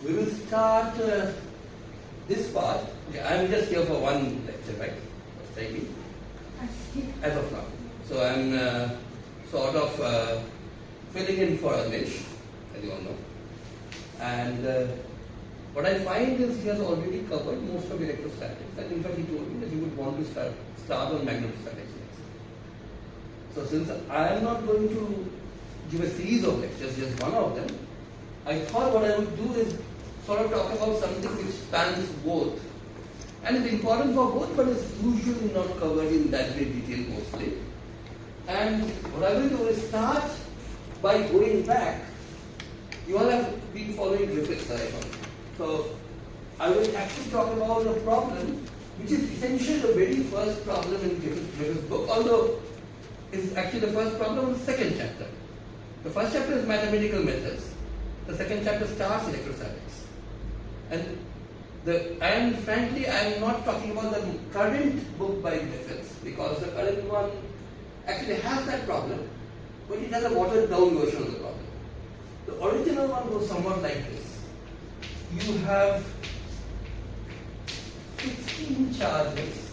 we will start this part. Okay, I am just here for one lecture, right? Maybe. As of now. So I am sort of filling in for Anish, as you all know. And what I find is he has already covered most of electrostatics, and in fact he told me that he would want to start on magnetostatics next. So since I am not going to give a series of lectures, just one of them, I thought what I would do is sort of talk about something which spans both. And it's important for both, but it's usually not covered in that great detail mostly. And what I will do is start by going back. You all have been following Griffiths, I know. So I will actually talk about a problem which is essentially the very first problem in Griffiths' book, although it's actually the first problem of the second chapter. The first chapter is mathematical methods. The second chapter starts electrostatics. And frankly, I am not talking about the current book by Griffiths, because the current one actually has that problem, but it has a watered down version of the problem. The original one goes somewhat like this. You have 16 charges,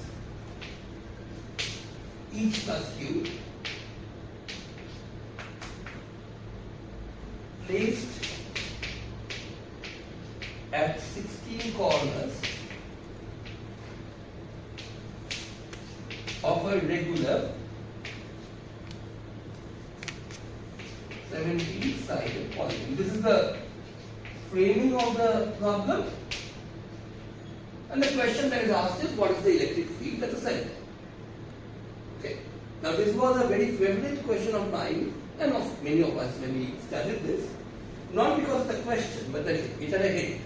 each plus q, placed at 16 corners of a regular 17-sided polygon. This is the framing of the problem, and the question that is asked is, what is the electric field at the center? Okay. Now this was a very favorite question of mine and of many of us when we studied this, not because of the question, but that it had a hint.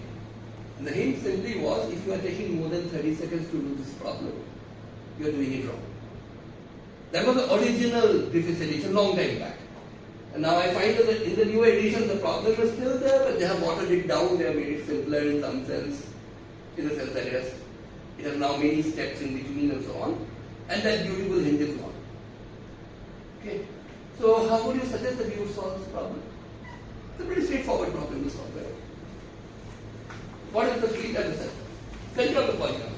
And the hint simply was, if you are taking more than 30 seconds to do this problem, you are doing it wrong. That was the original Griffiths edition, long time back. And now I find that in the newer edition, the problem is still there, but they have watered it down, they have made it simpler in some sense, in the sense that it has now many steps in between and so on, and that beautiful hint is gone. Okay. So how would you suggest that you would solve this problem? It's a pretty straightforward problem to solve, right? What is the field at the center? Center of the polygon, of course.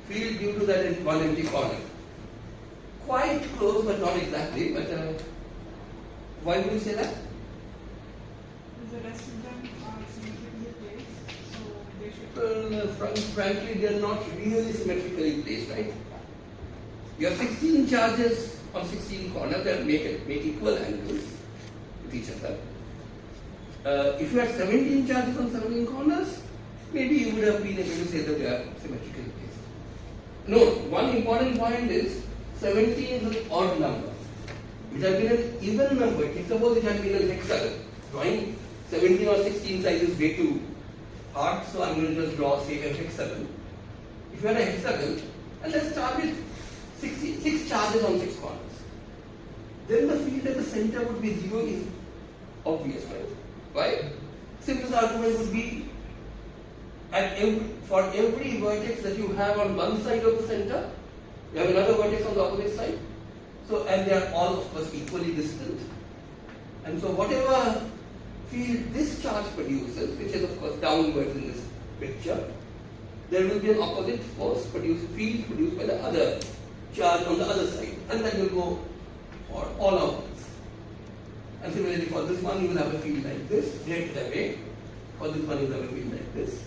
Field due to that one empty corner. Quite close, but not exactly. But why would you say that? The rest of them are symmetrically placed, so they should. Frankly, they are not really symmetrically placed, right? You have 16 charges on 16 corners that make equal angles with each other. If you had 17 charges on 17 corners, maybe you would have been able to say that they are symmetrically placed. No, one important point is 17 is an odd number. It has been an even number. Suppose it had been an hexagon. Drawing 17 or 16 size is way too hard, so I'm going to just draw, say, a hexagon. If you had a hexagon, and let's start with 6 charges on 6 corners, then the field at the center would be 0 is obvious, right? Why? Simplest argument would be, for every vertex that you have on one side of the center, you have another vertex on the opposite side. So, and they are all, of course, equally distant. And so whatever field this charge produces, which is of course downwards in this picture, there will be an opposite force field produced by the other charge on the other side, and that will go for all outwards. And similarly for this one you will have a field like this, directed away. For this one you will have a field like this.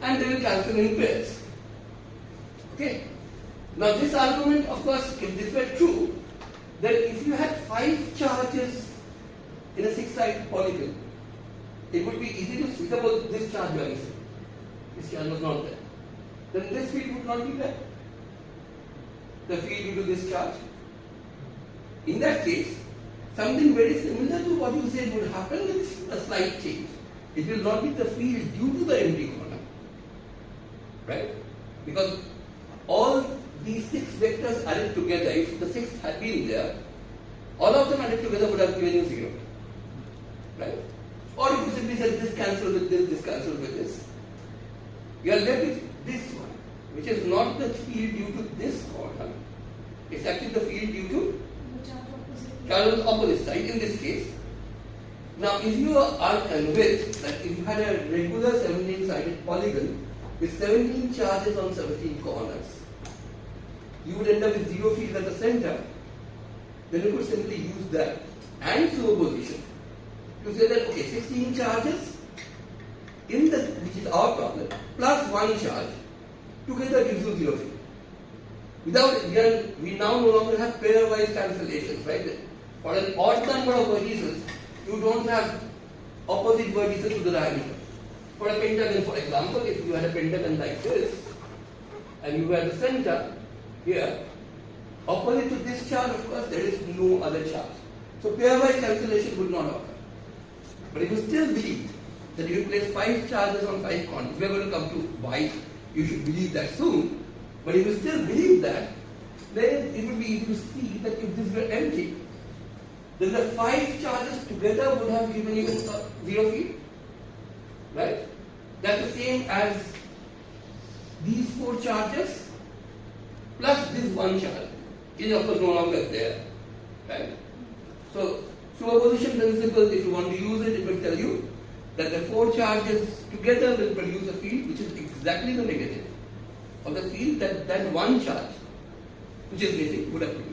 And they will cancel in pairs. Okay? Now this argument, of course, if this were true, then if you had 5 charges in a 6-sided polygon, it would be easy to see. Suppose this charge was missing. This charge was not there. Then this field would not be there. The field due to this charge. In that case, something very similar to what you said would happen with a slight change. It will not be the field due to the empty corner. Right? Because all these 6 vectors added together, if the 6th had been there, all of them added together would have given you 0. Right? Or you could simply say this cancels with this cancels with this. You are left with this one, which is not the field due to this corner. It's actually the field due to charge on the opposite side in this case. Now, if you are convinced that if you had a regular 17-sided polygon with 17 charges on 17 corners, you would end up with zero field at the center, then you could simply use that and superposition to say that, okay, 16 charges in the, which is our problem, plus one charge together gives you zero field. Without, we now no longer have pairwise cancellations, right? For an odd number of vertices, you don't have opposite vertices to the diameter. For a pentagon, for example, if you had a pentagon like this, and you had the center here, opposite to this charge, of course, there is no other charge. So pairwise cancellation would not occur. But if you still believe that you place 5 charges on 5 corners, we are going to come to why you should believe that soon. But if you still believe that, then it would be easy to see that if this were empty, then the 5 charges together would have given you zero field, right? That's the same as these 4 charges plus this one charge is of course no longer there, right? So superposition principle, if you want to use it, it will tell you that the 4 charges together will produce a field which is exactly the negative of the field that one charge, which is missing, would have produced.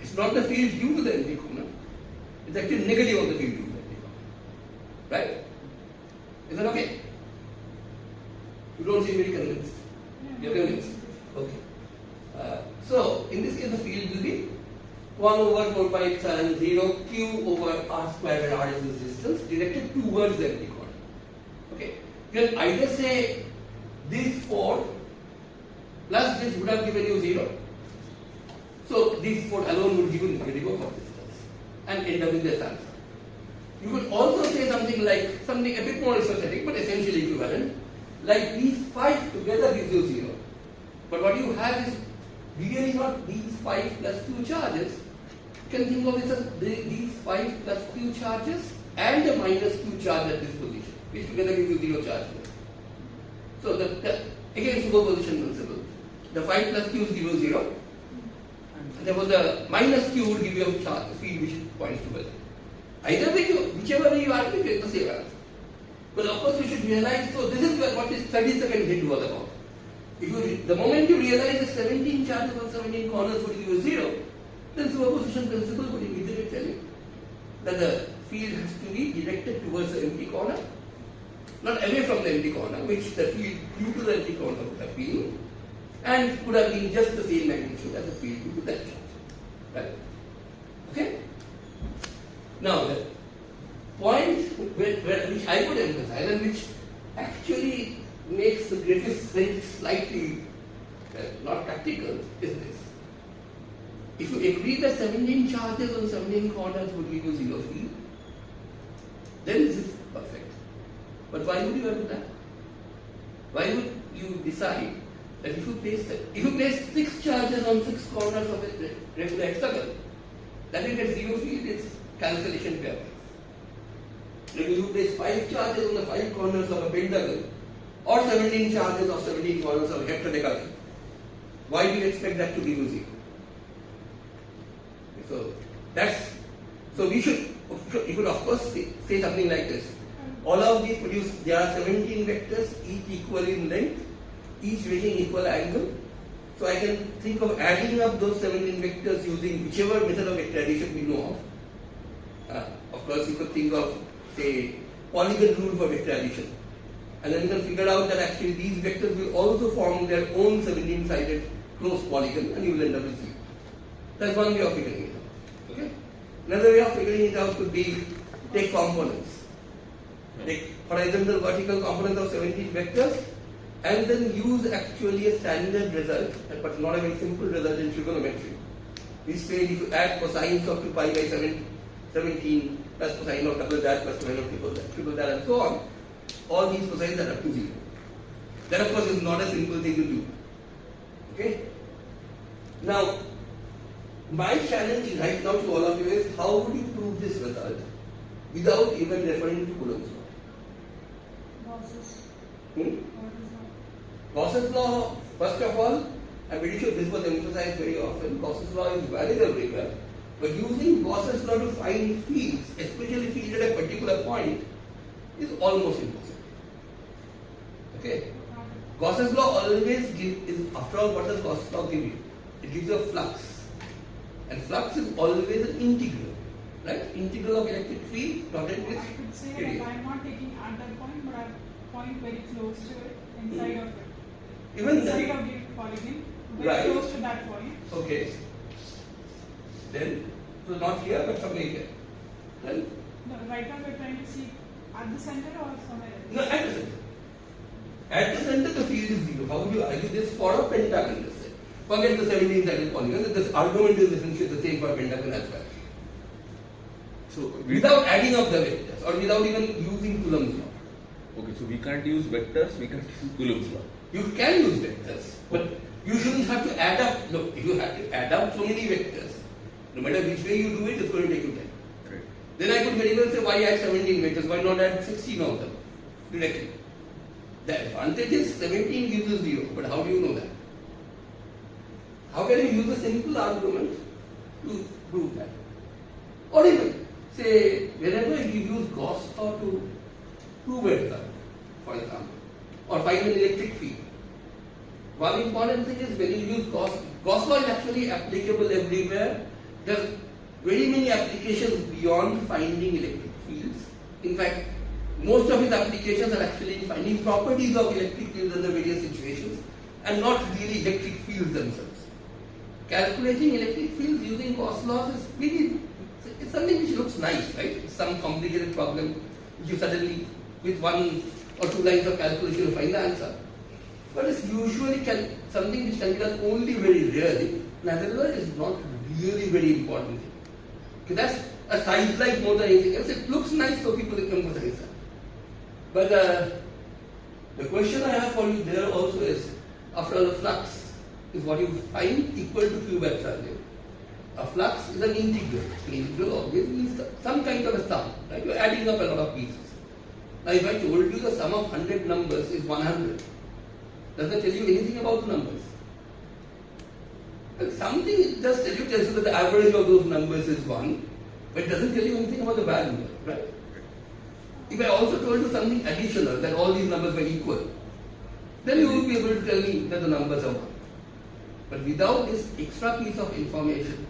It's not the field due to the empty corner, it's actually negative of the field due to the empty corner. Right? Is that okay? You don't seem very convinced. You're convinced? Okay. So, in this case, the field will be 1 over 4 pi epsilon 0 q over r square, where r is this distance, directed towards the empty corner. Okay? You can either say these 4 plus this would have given you 0. So these 4 alone would give you negative of distance and end up in this answer. You could also say something like, something a bit more esoteric but essentially equivalent, like these 5 together gives you 0. But what you have is really not these 5 plus 2 charges. You can think of this as these 5 plus q charges and a minus q charge at this position, which together gives you 0 charge. So again, superposition principle. The 5 plus q gives you 0. And therefore the minus q would give you a charge, field which points together. Either way, whichever way you argue, you get the same answer. But of course, you should realize, so this is what this 30-second hint was about. The moment you realize that 17 charges on 17 corners would give you 0, then superposition principle would immediately tell you that the field has to be directed towards the empty corner, not away from the empty corner, which the field due to the empty corner would have been, and could have been just the same magnitude as the field due to that charge. Right? Okay? Now, the point which I would emphasize and which actually makes the Griffiths think slightly not practical is this. If you agree that 17 charges on 17 corners would give you 0 field, then this is perfect. But why would you ever do that? Why would you decide that if you place 6 charges on 6 corners of a regular hexagon, then you get 0 field, it's cancellation pairwise. If you place 5 charges on the 5 corners of a pentagon, or 17 charges of 17 corners of a heptadecagon, why do you expect that to give you 0? So you could of course say something like this. All of these produce, there are 17 vectors, each equal in length, each weighing equal angle. So I can think of adding up those 17 vectors using whichever method of vector addition we know of. Of course, you could think of, say, polygon rule for vector addition. And then you can figure out that actually these vectors will also form their own 17-sided closed polygon, and you will end up with 0. That's one way of figuring it out. Okay? Another way of figuring it out could be take components. Take horizontal, vertical components of 17 vectors, and then use actually a standard result, but not a very simple result in trigonometry. We say if you add cosines of 2 pi by 17 plus cosine of double that plus cosine of triple that and so on, all these cosines are up to 0. That of course is not a simple thing to do. Okay? Now, my challenge right now to all of you is how would you prove this result without even referring to Coulomb's law? Gauss's law, First of all, I'm pretty sure this was emphasized very often. Gauss's law is valid everywhere, but using Gauss's law to find fields, especially fields at a particular point, is almost impossible. Okay? Gauss's law always is, after all, what does Gauss's law give you? It gives you a flux. And flux is always an integral. Right? Integral of electric field dotted with I could say area. that I'm not taking at that point, but I point very close to it, inside of it. Even Inside then, of the polygon, very right. close to that point. Okay. Then, so not here but somewhere here. Then, No, right now we're trying to see at the center or somewhere else. no, at the center. At the center the field is zero. How would you argue this for a pentagon? Let's say. Forget the 17-sided polygon. This argument is essentially the same for a pentagon as well. So Without adding up the vectors or without even using Coulomb's law. okay, so we can't use vectors, we can't use Coulomb's law. You can use vectors, but you shouldn't have to add up. Look, if you have to add up so many vectors, no matter which way you do it, it's going to take you time. Right. Then I could very well say, why add 17 vectors? Why not add 16 of them directly? The advantage is 17 gives you 0, but how do you know that? How can you use a simple argument to prove that? Or even say, whenever you use Gauss law to prove it, for example, or find an electric field. One important thing is when you use Gauss law is actually applicable everywhere. There are very many applications beyond finding electric fields. In fact, most of its applications are actually in finding properties of electric fields under various situations and not really electric fields themselves. Calculating electric fields using Gauss laws is really, it's something which looks nice, right? It's some complicated problem which you suddenly, with 1 or 2 lines of calculation, you find the answer. But it's usually something which can be done only very rarely. Nevertheless, it's not really very important. Okay, that's a sidelight more than anything else. It looks nice, so people emphasize that. But the question I have for you there also is, after all, the flux is what you find equal to Q vector. A flux is an integral. An integral always means some kind of a sum. Right? You're adding up a lot of pieces. Now, if I told you the sum of 100 numbers is 100, does that tell you anything about the numbers? Well, something it does tells you that the average of those numbers is 1, but it doesn't tell you anything about the bad number, right? If I also told you something additional, that all these numbers were equal, then you would be able to tell me that the numbers are 1. But without this extra piece of information,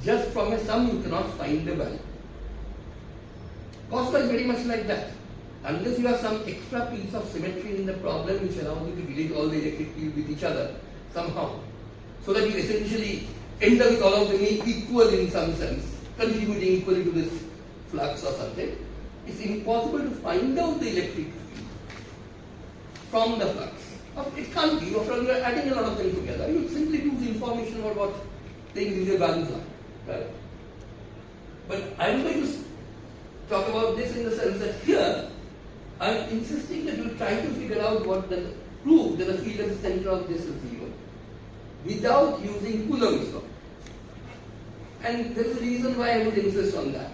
just from a sum you cannot find the value. Gauss law is very much like that. Unless you have some extra piece of symmetry in the problem which allows you to relate all the electric fields with each other somehow, so that you essentially end up with all of them equal in some sense, contributing equally to this flux or something, it's impossible to find out the electric field from the flux. It can't be, after all you are adding a lot of them together. You simply lose information about what things is your balance line. Right? But I'm going to talk about this in the sense that here I'm insisting that you try to figure out prove that the field at the center of this is 0 without using Coulomb's law. And there is a reason why I would insist on that.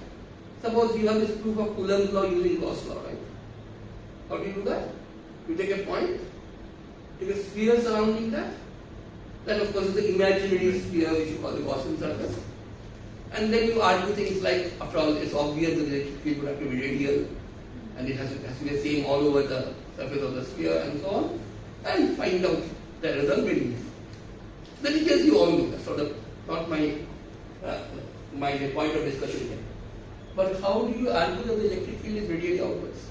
Suppose you have this proof of Coulomb's law using Gauss law, right? How do you do that? You take a point, take a sphere surrounding that. That of course is the imaginary sphere which you call the Gaussian surface. And then you argue things like, after all, it's obvious that the electric field would have to be radial, and it has to be the same all over the surface of the sphere and so on, and find out the result very easy. The details you all know, that's sort of not my point of discussion here. But how do you argue that the electric field is radially outwards?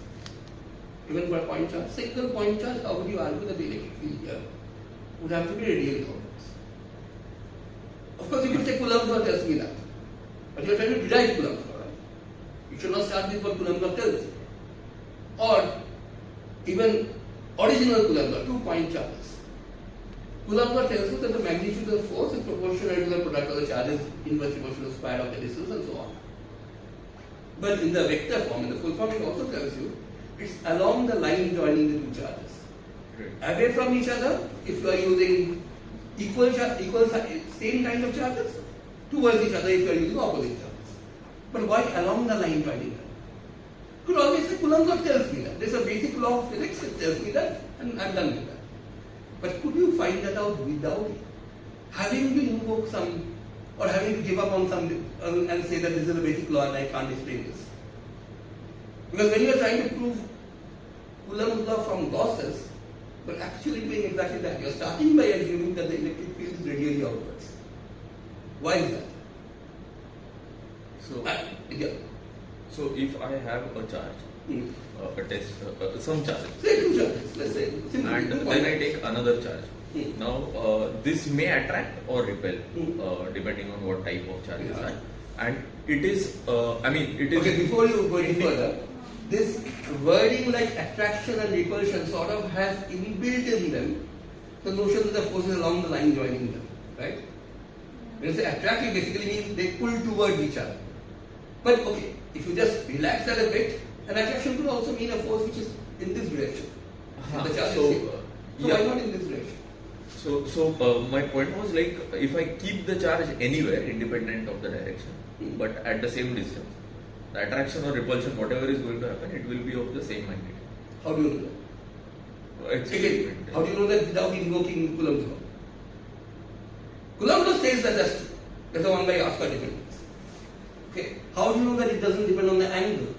Even for a point charge, single point charge, how would you argue that the electric field here would have to be radially outwards? Of course, you could say Coulomb's law tells me that. But you are trying to derive Coulomb's law, right? You should not start with what Coulomb's law tells you. Or even original Coulomb's law, 2-point charges. Coulomb's law tells you that the magnitude of force is proportional to the product of the charges inversely proportional to the square of the distance and so on. But in the vector form, in the full form, it also tells you it's along the line joining the two charges. Right. Away from each other, if you are using same kind of charges, towards each other if you are using opposite charges. But why along the line joining them? Could always say Coulomb's law tells me that. There's a basic law of physics that tells me that, and I'm done with that. But could you find that out without having to invoke some, or having to give up on some and say that this is a basic law and I can't explain this? Because when you are trying to prove Coulomb's law from Gauss's, but actually doing exactly that. You are starting by assuming that the electric field is radially outwards. Why is that? So, Yeah. so if I have a charge, a test, some charge, Say two charges, let's say. and then I take another charge. Now, this may attract or repel, depending on what type of charge is that. And it is, Okay, before you go any further, this wording like attraction and repulsion sort of has inbuilt in them the notion that the forces along the line joining them, right? When you say attract, you basically mean they pull towards each other. But okay, if you just relax that a bit, an attraction could also mean a force which is in this direction. And the charge is here. So why not in this direction? So my point was like, if I keep the charge anywhere independent of the direction, but at the same distance, the attraction or repulsion, whatever is going to happen, it will be of the same magnitude. How do you know that? Again, how do you know that without invoking Coulomb's law? Coulomb's law says that that's true. That's the one by Oscar dependence. Okay. How do you know that it doesn't depend on the angle,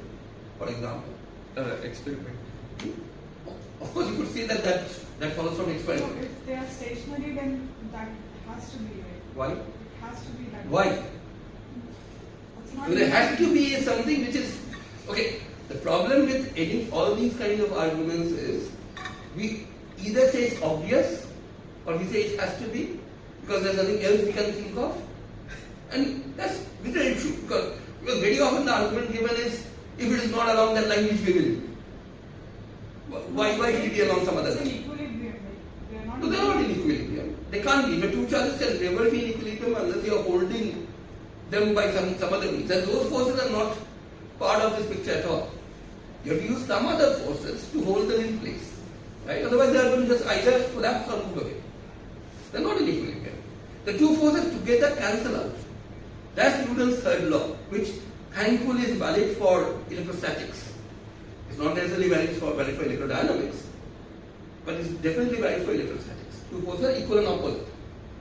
for example? Experiment. Of course, you could say that that follows from So experiment. if they are stationary, then that has to be right. Why? It has to be that. Why? It's not So there has to be something which is okay. The problem with all these kind of arguments is we either say it's obvious or we say it has to be because there's nothing else we can think of, and that's literally true because very often the argument given is if it is not along that line, which we will do. Why should it be along some other It's an line? equilibrium, right? They are not. No, they are not in equilibrium. They can't be. But two charges can never be in equilibrium unless you are holding them by some other means. And those forces are not part of this picture at all. You have to use some other forces to hold them in place. Right? Otherwise they are going to just either collapse or move away. They are not in equilibrium. The two forces together cancel out. That's Newton's third law, which thankfully is valid for electrostatics. It's not necessarily valid for electrodynamics, but it's definitely valid for electrostatics. Two forces are equal and opposite.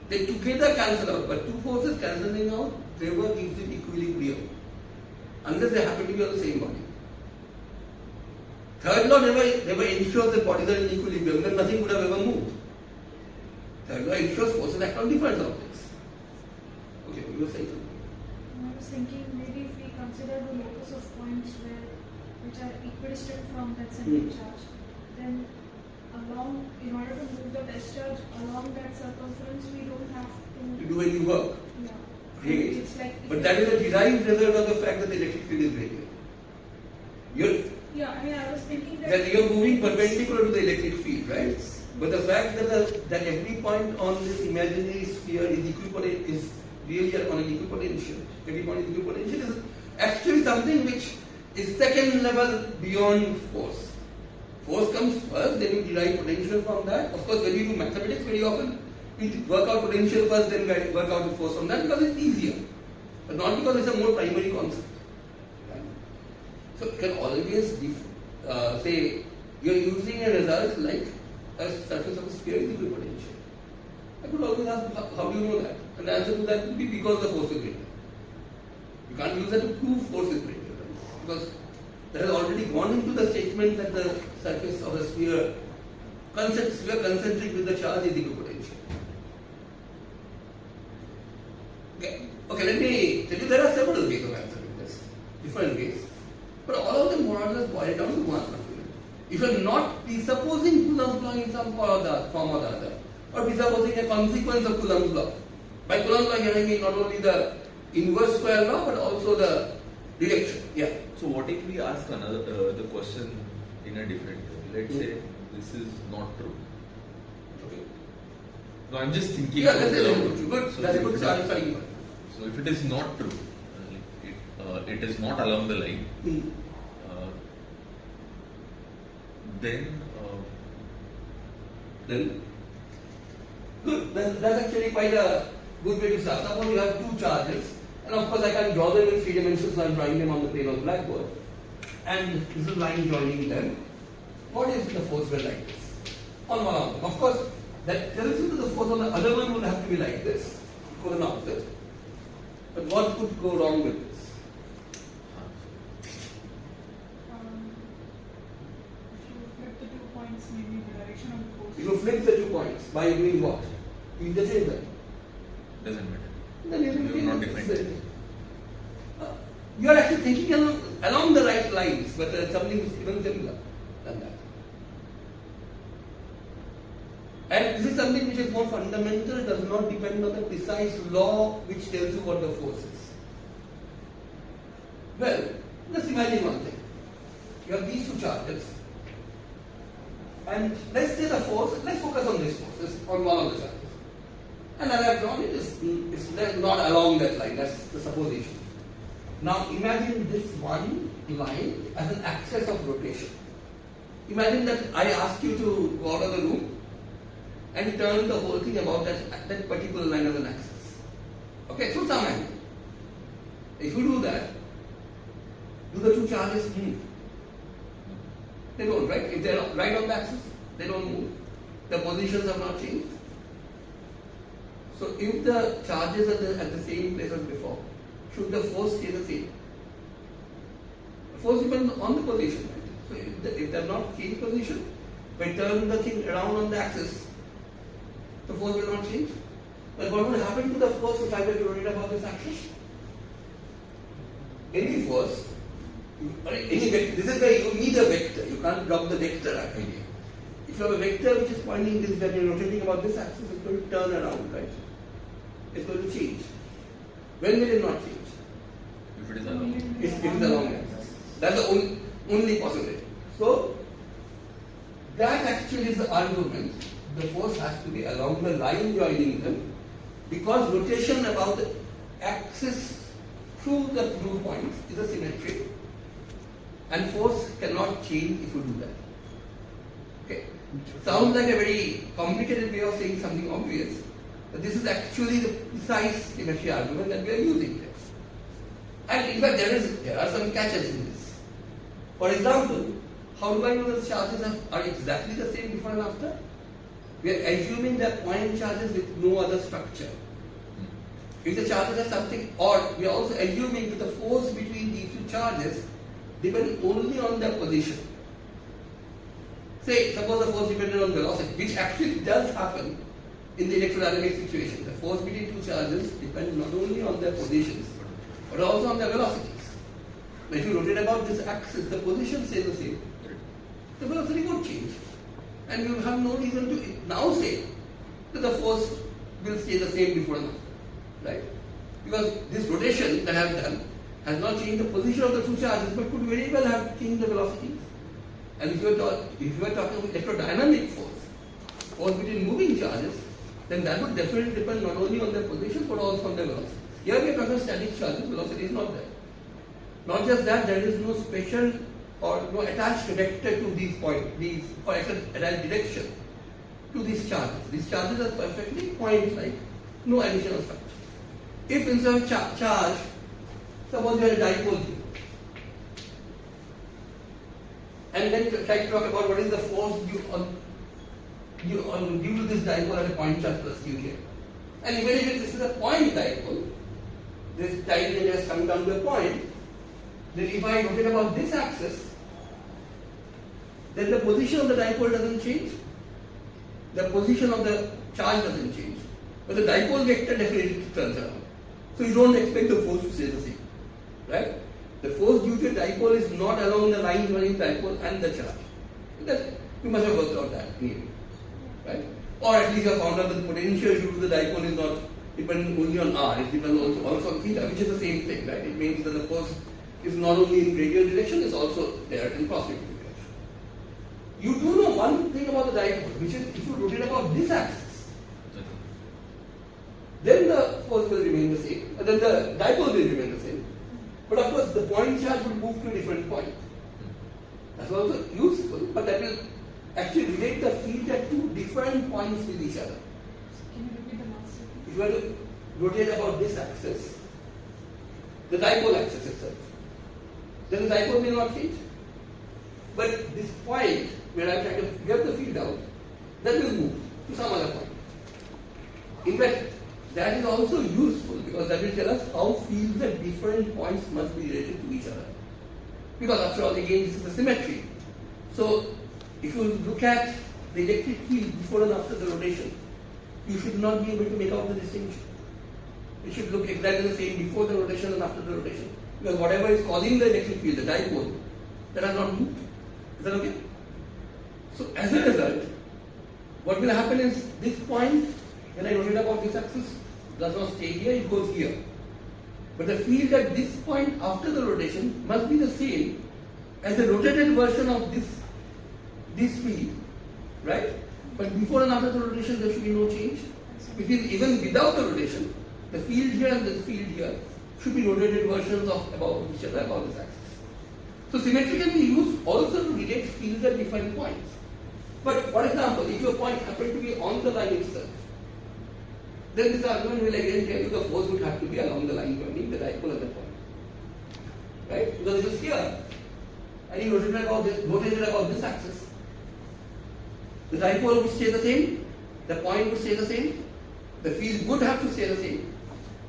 They together cancel out, but two forces cancelling out never gives it equilibrium unless they happen to be on the same body. Third law never ensures that bodies are in equilibrium, then nothing would have ever moved. Third law ensures forces act on different objects. Okay, you were saying something. I was thinking maybe if we consider the locus of points which are equidistant from that central charge, then in order to move the test charge along that circumference, we don't have To to. do any work. Yeah. Great. It's like. But that is a derived result of the fact that the electric field is radial. Yeah, I mean, I was thinking that. That you're moving perpendicular to the electric field, right? But the fact that every point on this imaginary sphere is really on an equipotential. Every point is equipotential is actually something which is second level beyond force. Force comes first, then you derive potential from that. Of course, when we do mathematics, very often we work out potential first, then work out the force from that because it's easier. But not because it's a more primary concept. Right? So you can always say you're using a result like a surface of a sphere is equipotential. I could always ask, how do you know that? And the answer to that would be because the force is greater. You can't use that to prove force is greater, right? Because that has already gone into the statement that the surface of a sphere concentric with the charge is equipotential. Okay, let me tell you there are several ways of answering this, different ways. But all of them more or less boil down to one argument. If you are not presupposing Coulomb's law in some form or the other, or presupposing a consequence of Coulomb's law. By Coulomb's law, here I mean not only the inverse square law, but also the direction. Yeah. So what if we ask the question in a different way? Let's say this is not true. Okay. No, I'm just thinking. Yeah, that's a good. So That's a if good it starting is- point. So if it is not true, it is not along the line, then Good. That's actually quite a good way to start. Suppose you have two charges, and of course I can draw them in 3 dimensions, so I'm drawing them on the plane of the blackboard. And this is line joining them. What is the force well like this? On one of them. Of course, That tells you that the force on the other one would have to be like this, for an opposite. But what could go wrong with this? If you flip the 2 points, maybe the direction of the force. If you flip the 2 points by doing what? You interchange them. Doesn't matter. Then you You will have not defined it. You are actually thinking along the right lines, but something is even simpler than that. And this is something which is more fundamental, does not depend on the precise law which tells you what the force is. Well, let's imagine one thing. You have these two charges, and let's say the force, let's focus on this force, this on one of the charges. And as I have drawn it, it's not along that line, that's the supposition. Now imagine this one line as an axis of rotation. Imagine that I ask you to go out of the room and turn the whole thing about that particular line as an axis. Okay, so some angle. If you do that, do the two charges move? They don't, right? If they are right on the axis, they don't move. The positions have not changed. So if the charges are at the same place as before, should the force stay the same? The force depends on the position, right? So if they have not changed position, by turn the thing around on the axis, the force will not change. But what would happen to the force if I were to rotate about this axis? Any force, any vector, this is where you need a vector, you can't drop the vector idea. If you have a vector which is pointing this way, you're rotating about this axis, it's going to turn around, right? It's going to change. When will it not change? If it is along. If it is along axis. That's the only possibility. So, that actually is the argument. The force has to be along the line joining them, because rotation about the axis through the 2 points is a symmetry, and force cannot change if you do that. Okay. Sounds like a very complicated way of saying something obvious, but this is actually the precise symmetry argument that we are using here. And in fact, there are some catches in this. For example, how do I know that the charges are exactly the same before and after? We are assuming that point charges with no other structure. If the charges are something odd, we are also assuming that the force between these two charges depends only on their position. Say, suppose the force depended on velocity, which actually does happen in the electrodynamic situation. The force between two charges depends not only on their positions, but also on their velocities. But if you rotate about this axis, the position stays the same. The velocity won't change. And you have no reason to now say that the force will stay the same before and after. Right? Because this rotation that I have done has not changed the position of the two charges, but could very well have changed the velocities. And if you are talking of electrodynamic force between moving charges, then that would definitely depend not only on their position but also on their velocity. Here we are talking of static charges, velocity is not there. Not just that, there is no special or no attached vector to these points, or attached direction to these charges. These charges are perfectly point-like, no additional structure. If instead of charge, suppose you have a dipole here, and then try to talk about what is the force due to this dipole at a point charge plus q here. And even if this is a point dipole, this dipole has come down to a point, then if I rotate about this axis, then the position of the dipole doesn't change, the position of the charge doesn't change, but the dipole vector definitely turns around. So you don't expect the force to stay the same, right? The force due to a dipole is not along the line joining dipole and the charge. You must have worked out that anyway, right? Or at least you have found out that the potential due to the dipole is not dependent only on r, it depends also on theta, which is the same thing, right? It means that the force is not only in radial direction, it's also there in cosmic direction. You do know one thing about the dipole, which is if you rotate about this axis, then the force will remain the same, then the dipole will remain the same. But of course, the point charge will move to a different point. That's also useful, but that will actually relate the field at two different points with each other. Can you repeat the last sentence? If you were to rotate about this axis, the dipole axis itself, then the dipole will not change. But this point where I am trying to figure the field out, that will move. to some other point. In fact, that is also useful because that will tell us how fields at different points must be related to each other. Because after all, again, this is the symmetry. So, if you look at the electric field before and after the rotation, you should not be able to make out the distinction. It should look exactly the same before the rotation and after the rotation. Because whatever is causing the electric field, the dipole, that has not moved. Is that okay? So, as a result, what will happen is this point, when I rotate about this axis, does not stay here, it goes here. But the field at this point after the rotation must be the same as the rotated version of this field, right? But before and after the rotation there should be no change. Because even without the rotation, the field here and the field here should be rotated versions of about each other about this axis. So symmetry can be used also to relate fields at different points. But for example, if your point happened to be on the line itself, then this argument will again tell you the force would have to be along the line joining the dipole at the point. Right? Because it is here. And you rotated about this axis. The dipole would stay the same, the point would stay the same, the field would have to stay the same.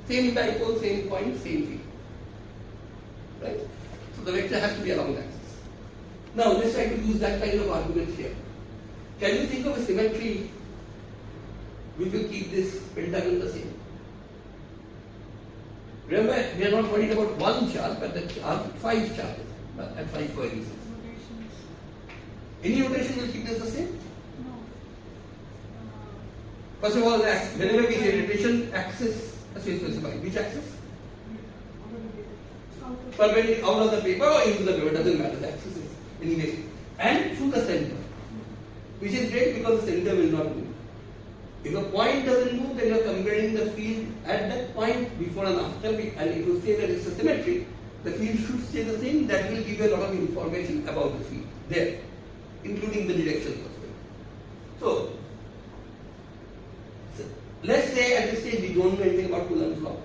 Same dipole, same point, same field. Right? So the vector has to be along the axis. Now let's try to use that kind of argument here. Can you think of a symmetry which will keep this pentagon the same? Remember, we are not worried about one charge, but there are 5 charges at 5 coordinates. Rotations. Any rotation will keep this the same? No. First of all, whenever we say rotation axis, as we specify, which axis? Out of the Perpendicular out of the paper or into the paper, doesn't matter, the axis is anyway. And through the center, which is great because the center will not move. If a point doesn't move, then you are comparing the field at that point before and after, and if you say that it's a symmetry, the field should stay the same. That will give you a lot of information about the field there, including the direction as well. So let's say at this stage we don't know anything about Coulomb's law.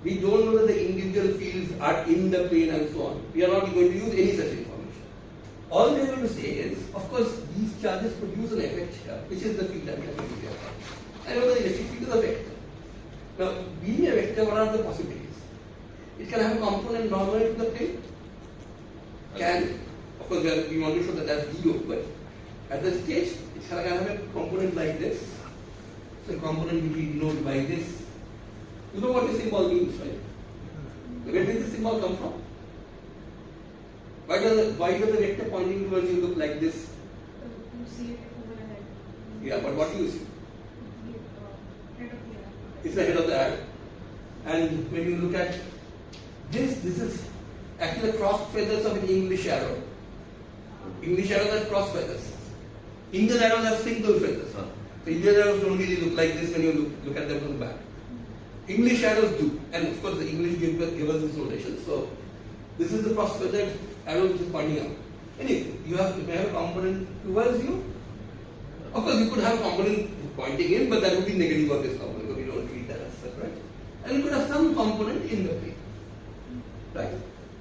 We don't know that the individual fields are in the plane and so on. We are not going to use any such information. All we are going to say is, of course, these charges produce an effect here, which is the field that we are going to get. I know the electric field is a vector. Now, being a vector, what are the possibilities? It can have a component normal to the plane. Can, of course, we want to show that that's 0, but at this stage, it can have a component like this. So, a component will be denoted by this. You know what this symbol means, right? Where did this symbol come from? Why does the vector pointing towards you look like this? You see it overhead. Yeah, but what do you see? Head of the arrow. It's the head of the arrow. And when you look at this is actually the cross feathers of an English arrow. English arrows have cross feathers. Indian arrows have single feathers. So Indian arrows don't really look like this when you look at them from the back. English arrows do, and of course the English give us this notation. So this is the cross feathered arrow which is pointing out. Anyway, you have a component towards you. Of course, you could have a component pointing in, but that would be negative of this component, because we don't treat that as such, right? And you could have some component in the plane, right?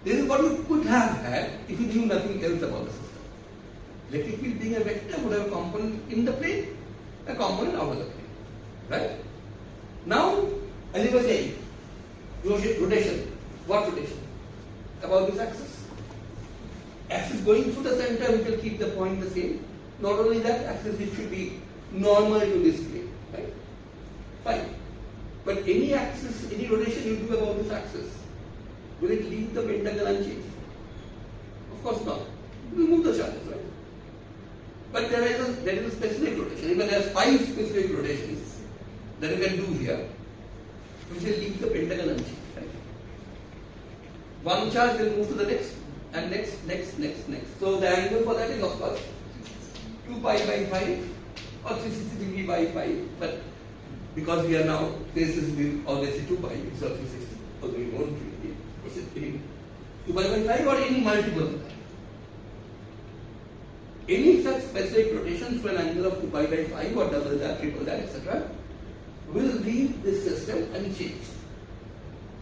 This is what you could have had if you knew nothing else about the system. Electric field being a vector would have a component in the plane, a component out of the plane, right? Now, as you were saying, rotation. What rotation? About this axis. Axis going through the center, which will keep the point the same. Not only that, axis which should be normal to this plane, right? Fine. But any axis, any rotation you do about this axis, will it leave the pentagon unchanged? Of course not. It will move the charges, right? But there is a specific rotation. Even there are 5 specific rotations that you can do here, which will leave the pentagon unchanged. Right? One charge will move to the next, and next. So the angle for that is of course 2 pi by 5 or 360 degree by 5. But because we are now faces, we always say 2 pi, it's 360. Although we won't really. It's 2 pi by 5 or any multiple of that. Any such specific rotations for an angle of 2 pi by 5 or double that, triple that, etc. will leave this system unchanged.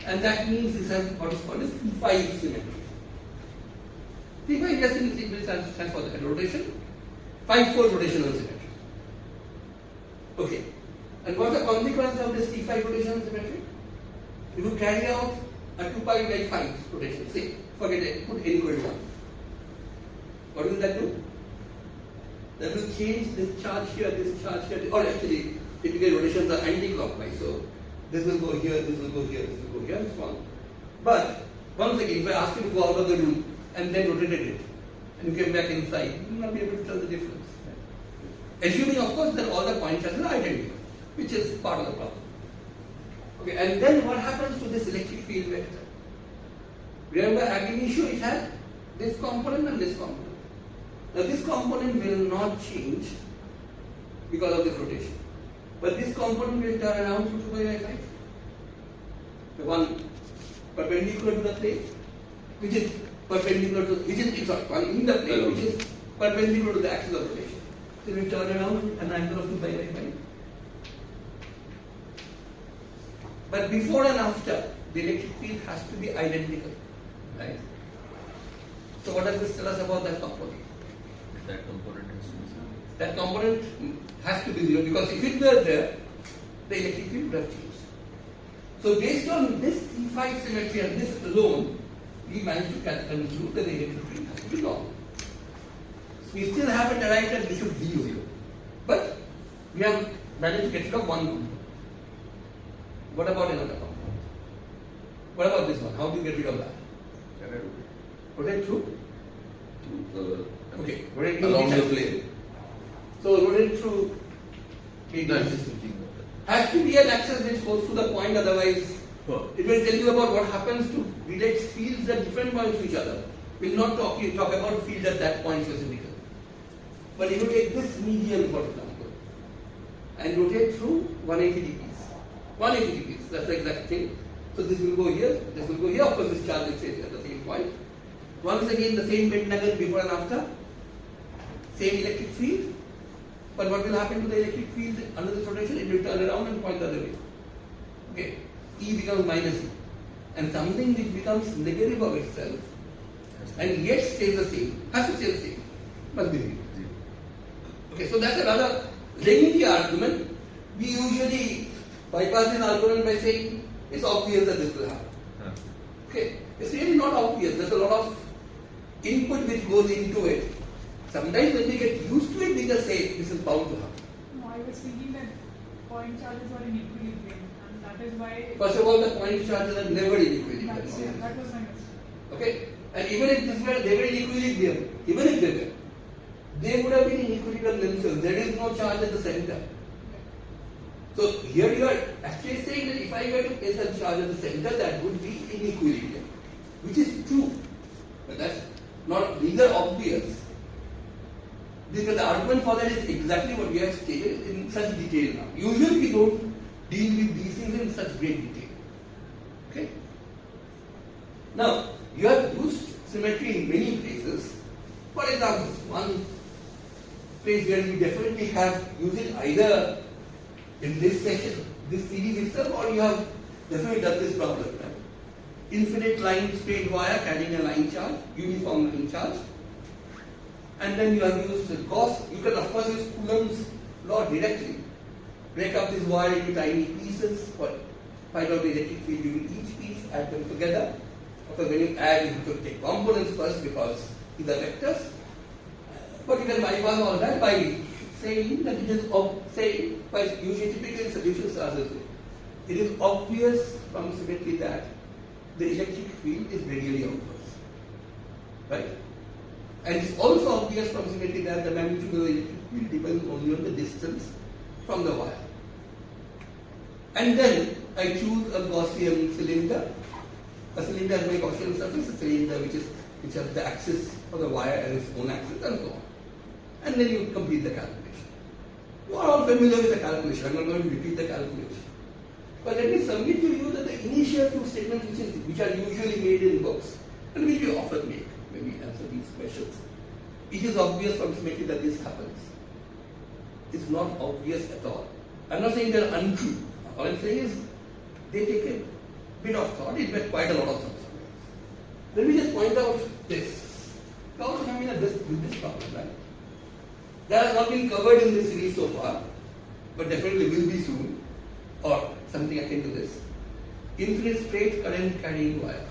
And that means this has what is called as P5 symmetry. P5 just simply stands for the rotation, 5-4 rotational symmetry. consequence of this T5 rotation symmetry? If you carry out a 2 pi by 5 rotation, say, forget it, put n equal to 1. What will that do? That will change this charge here, or actually, typical rotations are anti-clockwise. So this will go here, this will go here, this will go here, and so on. But once again, if I ask you to go out of the loop and then rotated it, and you came back inside, you will not be able to tell the difference. Assuming, of course, that all the point charges are identical, which is part of the problem. Okay, and then what happens to this electric field vector? Remember, ab initio it had this component and this component. Now, this component will not change because of this rotation, but this component will turn around to 2 by 5. The one perpendicular to the plane, which is perpendicular to, one in the plane, which is perpendicular to the axis of rotation. So we turn around an angle of 2 pi by 5. But before and after, the electric field has to be identical, right? So what does this tell us about that component? That component has to be zero. That component has to be 0 because if it were there, the electric field would have changed. So based on this T5 symmetry and this alone, we managed to conclude that the electric field has to be normal. We still haven't arrived at this should be 0. But we have managed to get rid of one component. What about another component? What about this one? How do you get rid of that? Can I do Rotate through? it? Okay, rotate Along the axis. plane. So rotate through maybe No, I'm this just thinking of has to be an axis which goes to the point, otherwise that. it will tell you about what happens to relate fields at different points to each other. We will not talk about fields at that point specifically. But if you take this median, for example, and rotate through 180 degrees. 180 degrees, that's the exact thing. So this will go here, this will go here, of course this charge will stay at the same point. Once again the same pentagon before and after, same electric field. But what will happen to the electric field under this rotation? It will turn around and point the other way. Okay, E becomes minus E. And something which becomes negative of itself and yet stays the same, has to stay the same, must be 0. Okay, so that's another lengthy argument. We usually bypass this argument by saying it's obvious that this will happen. Okay, it's really not obvious. There's a lot of input which goes into it. Sometimes when we get used to it, we just say this is bound to happen. No, I was thinking that point charges are in equilibrium, and that is why. First of all, the point charges are never in equilibrium. That was my mistake. Okay, and even if they were in equilibrium, even if they would have been in equilibrium themselves. There is no charge at the center. So here you are actually saying that if I were to place a charge at the center, that would be in equilibrium, which is true, but that's not neither obvious. Because the argument for that is exactly what we have stated in such detail now. Usually we don't deal with these things in such great detail. Okay? Now, you have used symmetry in many places. For example, one place where we definitely have used it either in this section, this series itself, or you have definitely done this problem. Right? Infinite line straight wire carrying a line charge, uniform line charge. And then you have used Gauss. You can of course use Coulomb's law directly. Break up this wire into tiny pieces, find out the electric field during each piece, add them together. Of course, when you add, you have to take components first because these are vectors. But you can bypass all that by saying that it is, by using typical solutions as this way. It is obvious from symmetry that the electric field is radially outwards. Right? And it's also obvious from symmetry that the magnitude of the electric field depends only on the distance from the wire. And then I choose a Gaussian cylinder. A cylinder has a Gaussian surface, a cylinder which has the axis of the wire and its own axis, and so on. And then you complete the calculation. You are all familiar with the calculation. I'm not going to repeat the calculation. But let me submit to you that the initial two statements which are usually made in books and which we often make when we answer these questions, it is obvious from symmetry that this happens. It's not obvious at all. I'm not saying they're untrue. All I'm saying is they take a bit of thought, it makes quite a lot of sense. Let me just point out this. Gauss phenomena with this problem, right? That has not been covered in this series so far, but definitely will be soon. something akin to this. Infinite straight current carrying wire.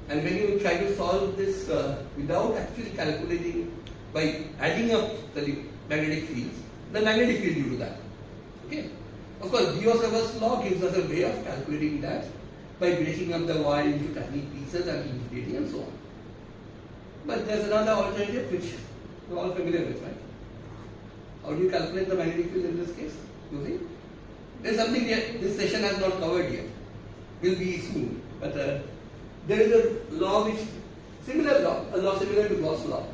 And when you try to solve this without actually calculating by adding up the magnetic fields, the magnetic field you do that. Okay. Of course, Biot-Savart's law gives us a way of calculating that by breaking up the wire into tiny pieces and integrating and so on. But there's another alternative which we're all familiar with, right? How do you calculate the magnetic field in this case? Using? There's something that this session has not covered yet. Will be soon. But there is a law which, similar law, a law similar to Gauss' law,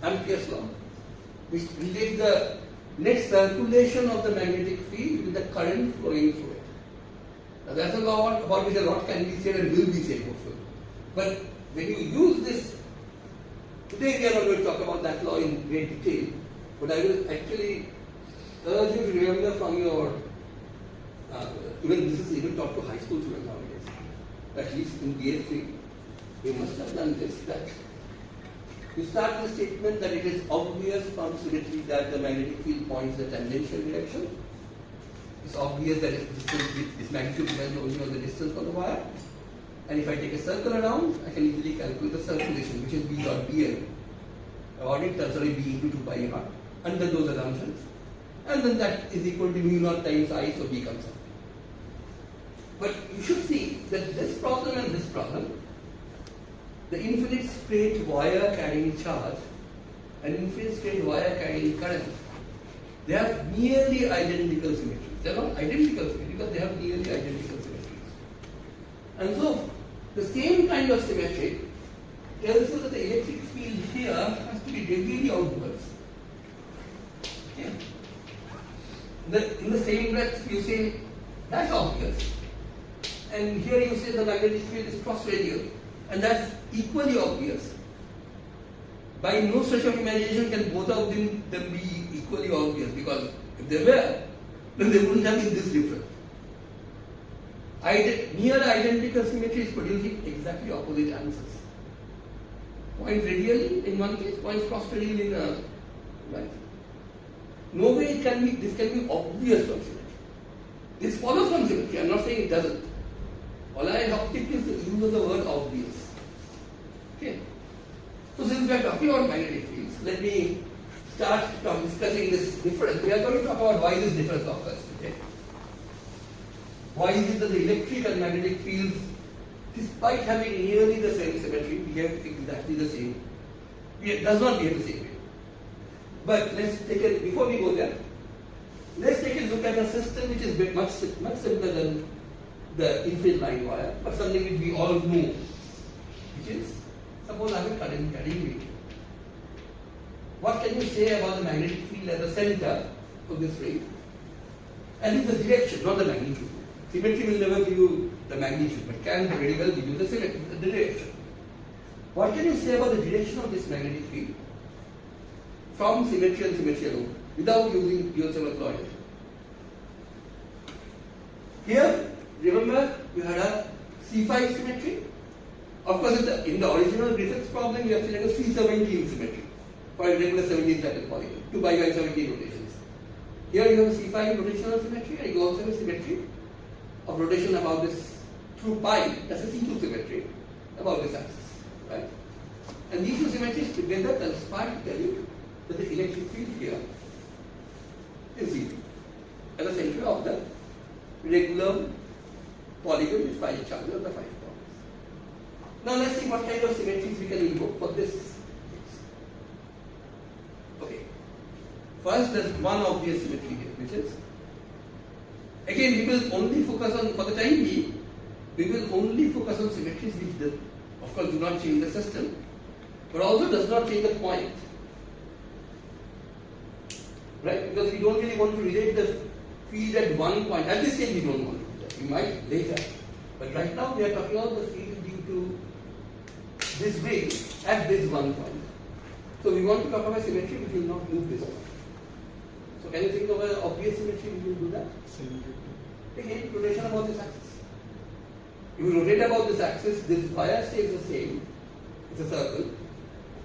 Ampere's law, which relates the net circulation of the magnetic field with the current flowing through it. Now that's a law about which a lot can be said and will be said hopefully. But when you use this, today we are not going to talk about that law in great detail, but I will actually urge you to remember from your, even this is even taught to high school students nowadays, at least in BS3, you must have done this, that you start with the statement that it is obvious from symmetry that the magnetic field points in the tangential direction. It's obvious that this magnitude depends only on the distance from the wire. And if I take a circle around, I can easily calculate the circulation, which is B dot BL. Or it turns out to be into 2 pi r under those assumptions. And then that is equal to mu naught times I, so B comes out. But you should see that this problem and this problem, the infinite straight wire carrying charge and infinite straight wire carrying current, they have nearly identical symmetries. They are not identical symmetries, but they have nearly identical symmetries. And so, the same kind of symmetry tells you that the electric field here has to be radially outwards. Okay. In the same breath, you say, that's obvious. And here you say the magnetic field is cross-radial. And that's equally obvious. By no stretch of imagination can both of them be equally obvious, because if they were, then they wouldn't have been this different. Near identical symmetry is producing exactly opposite answers. Point radially in one case, points cross-radial in another. Right? No way it can be, this can be obvious from symmetry. This follows from symmetry, I am not saying it doesn't. All I have picked is the use of the word obvious. Okay. So since we are talking about magnetic fields, let me start discussing this difference. We are going to talk about why this difference occurs today. Why is it that the electric and magnetic fields, despite having nearly the same symmetry, behave exactly the same? It does not behave the same way. But let's take a, before we go there, let's take a look at a system which is much simpler than the infinite line wire, but something which we all know, which is, suppose I have a current carrying medium. What can you say about the magnetic field at the center of this ring? And it's the direction, not the magnitude. Symmetry will never give you the magnitude, but can very well give you the direction. What can you say about the direction of this magnetic field from symmetry and symmetry alone, without using Biot-Savart's law? Here, remember, you had a C5 symmetry. Of course, in the original Griffiths problem, you have selected a C17 symmetry for a regular 17-sided polygon, 2 pi by 17 rotations. Here you have a C5 rotational symmetry, and you also have a symmetry of rotation about this through pi, that's a C2 symmetry about this axis, right? And these two symmetries together conspire to tell you that the electric field here is 0 at the center of the regular polygon with 5 charges of the 5 points. Now let's see what kind of symmetries we can invoke for this case. Okay. First, there's one obvious symmetry here, which is, again, we will only focus on, for the time being, we will only focus on symmetries which, of course, do not change the system, but also does not change the point. Right? Because we don't really want to relate the field at one point. At this stage, we don't want to do that. We might later. But right now, we are talking about the field due to this ring at this one point. So we want to talk about symmetry which will not move this way. So can you think of an obvious symmetry which will do that? Again, rotation about this axis. If you rotate about this axis, this wire stays the same. It's a circle.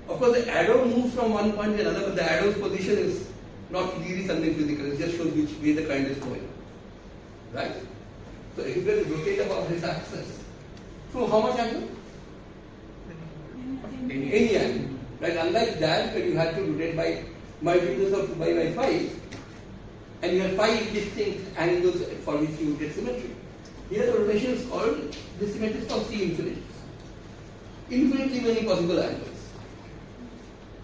Of course, the arrow moves from one point to another, but the arrow's position is not really something physical. It just shows which way the current is flowing. right? So if you can rotate about this axis, so how much angle? Any angle, right? Unlike that, where you had to rotate by multiples of 2 pi by 5, and you have 5 distinct angles for which you get symmetry. Here the rotation is called, this symmetry is called C infinities. Infinitely many possible angles.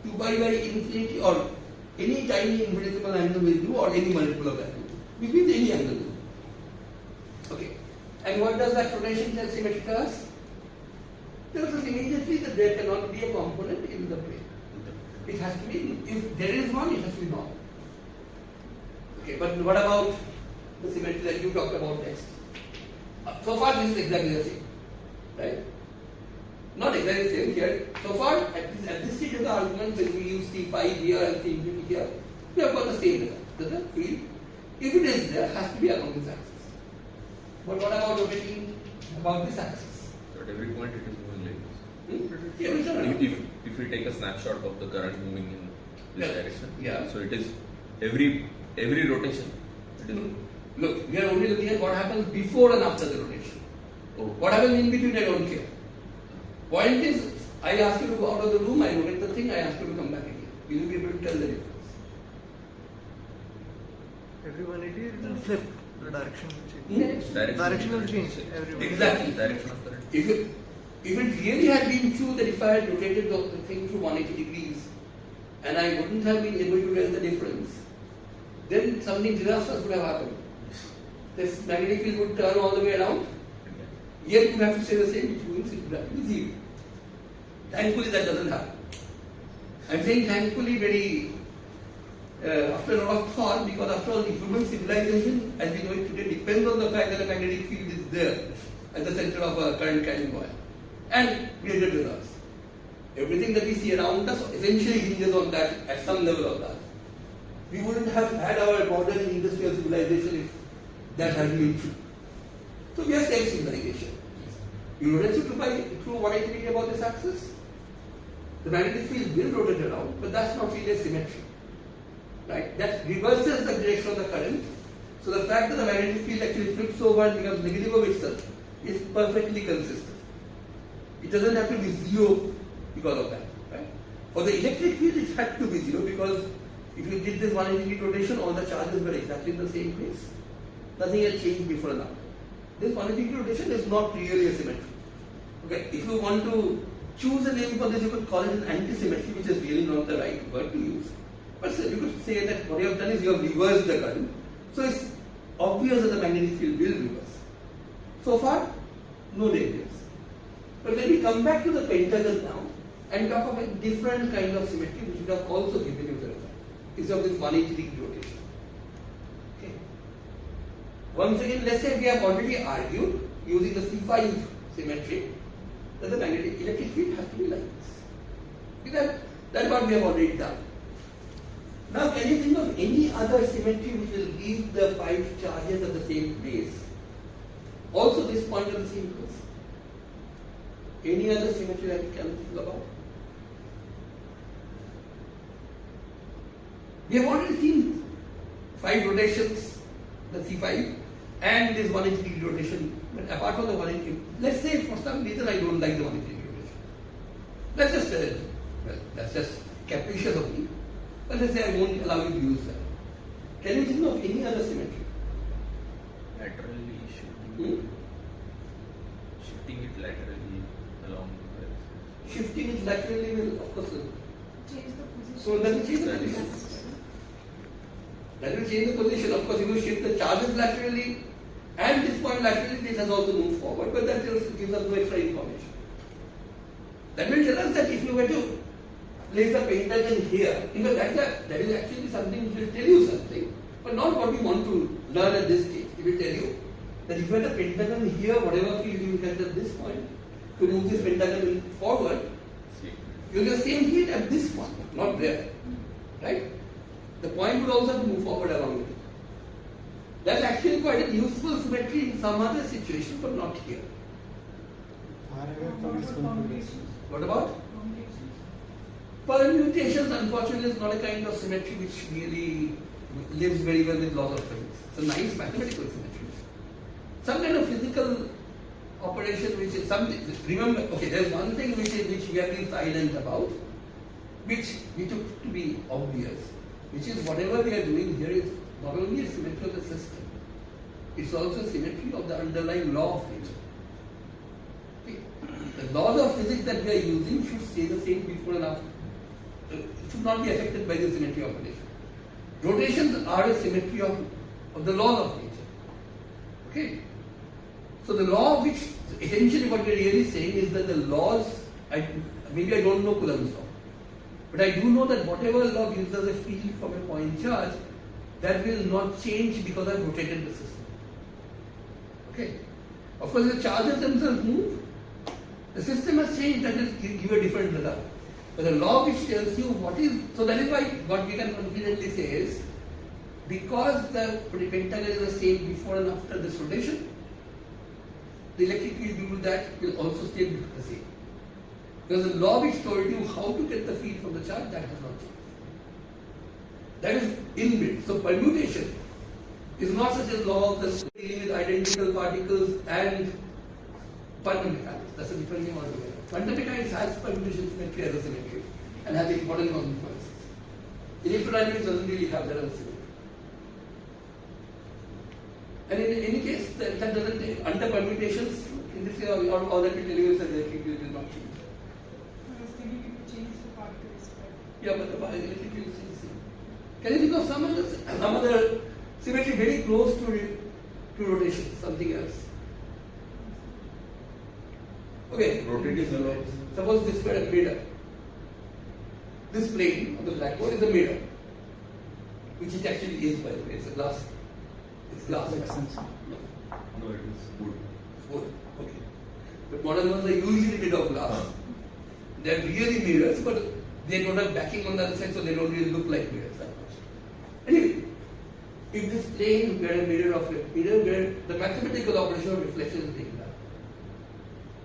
2 pi by infinity or any tiny infinitesimal angle will do, or any multiple of that will do. Which means any angle will do. Okay. And what does that rotation tell symmetry to us? Tells us immediately that there cannot be a component in the plane. It has to be, if there is one, it has to be normal. Okay, but what about the symmetry that you talked about next? So far this is exactly the same, right? Not exactly the same here. So far, at this stage of the argument, when we use C5 here and C infinity here, we have got the same result. That the field, if it is there, has to be along this axis. But what about rotating about this axis? So at every point it is moving like this. Yeah, we can. If we take a snapshot of the current moving in this direction, Yeah. so it is every rotation. It is Look, we are only looking at what happens before and after the rotation. oh, What happens in between, I don't care. Point is, I ask you to go out of the room, I rotate the thing, I ask you to come back again. Will you be able to tell the difference? Every 180 it will flip, the direction will change. Direction will change every 180. Exactly. Direction of current. If it really had been true that if I had rotated the thing through 180 degrees and I wouldn't have been able to tell the difference, then something disastrous would have happened. This magnetic field would turn all the way around. Here you have to say the same, which means it would have to be zero. Thankfully that doesn't happen. I'm saying thankfully very after a lot of thought, because after all the human civilization as we know it today depends on the fact that a magnetic field is there at the center of a current carrying wire and created results. Everything that we see around us essentially hinges on that at some level of that. We wouldn't have had our modern industrial civilization if that had been true. So we are self-civilization. You rotate through 180 degree about this axis. The magnetic field will rotate around, but that's not really a symmetry. Right? That reverses the direction of the current. So the fact that the magnetic field actually flips over and becomes negative of itself is perfectly consistent. It doesn't have to be zero because of that. Right? For the electric field, it had to be zero because if you did this 180 degree rotation, all the charges were exactly in the same place. Nothing had changed before and after. This 180 degree rotation is not really a symmetry. Okay, if you want to choose a name for this, you could call it an anti-symmetry, which is really not the right word to use. But still, you could say that what you have done is you have reversed the current. So it's obvious that the magnetic field will reverse. So far, no negatives. But when we come back to the pentagon now and talk about a different kind of symmetry, which we have also given you the result, is of this 180 degree rotation. Okay. Once again, let's say we have already argued using the C5 symmetry that the magnetic electric field has to be like this. Okay, that's what we have already done. Now, can you think of any other symmetry which will leave the 5 charges at the same place? Also, this point at the same place. Any other symmetry that you can think about? We have already seen 5 rotations, the C5, and this 180 degree rotation. But apart from the 180, let's say for some reason I don't like the 180 degree rotation. Let's just, that's just capricious of me. But let's say I won't allow you to use that. Can you think of any other symmetry? Laterally shifting. Shifting it laterally along the axis. Shifting it laterally will, of course, Change the position. so that will change the position. That will change the position. Of course, if you shift the charges laterally and this point laterally, this has also moved forward, but that gives us no extra information. That will tell us that if you were to place a pentagon here, you know, that is actually something which will tell you something, but not what we want to learn at this stage. It will tell you that if you had a pentagon here, whatever field you get at this point, to move this pentagon forward, you will get the same field at this point, not there. Right? The point would also have to move forward along with it. That's actually quite a useful symmetry in some other situation, but not here. Far away from its configuration. What about? Permutations, unfortunately, is not a kind of symmetry which really lives very well with laws of physics. It's a nice mathematical symmetry, some kind of physical operation which is something. Remember, okay, there's one thing which we have been silent about, which we took to be obvious, which is whatever we are doing here is not only a symmetry of the system, it's also a symmetry of the underlying law of nature. Okay. The laws of physics that we are using should stay the same before and after. It should not be affected by the symmetry operation. Rotations are a symmetry of the laws of nature. Okay. So the law which, essentially what we are really saying is that the laws, maybe I don't know Coulomb's law, but I do know that whatever law gives us a field from a point charge, that will not change because I've rotated the system. Okay. Of course, the charges themselves move. The system has changed, that will give a different result. But the law which tells you what is, so that is why what we can confidently say is, because the pentagon is the same before and after this rotation, the electric field due to that will also stay the same. Because the law which told you how to get the field from the charge, that has not changed. That is inbuilt. So permutation is not such a law of the dealing with identical particles and quantum mechanics. That's a different thing altogether. Quantum mechanics has permutation symmetry as a symmetry and has important consequences. Electrodynamics doesn't really have that as a symmetry. And in any case, that doesn't take, under permutations, in this case, all that we tell you is that the electric field will not change. I was thinking if you change the particles, but Yeah, but the electric field is the same. Can you think of some other symmetry very close to rotation, something else? Okay, Rotating law. suppose this were a mirror. This plane of the blackboard is a mirror, which it actually is, by the way. It's a glass. It's glass. Makes sense. No, No, it is wood. it's wood. Okay. But modern ones are usually made of glass. They're really mirrors, but they don't have backing on the other side, so they don't really look like mirrors that much. Anyway, if this plane were a mirror of a mirror where the mathematical operation of reflection is being done,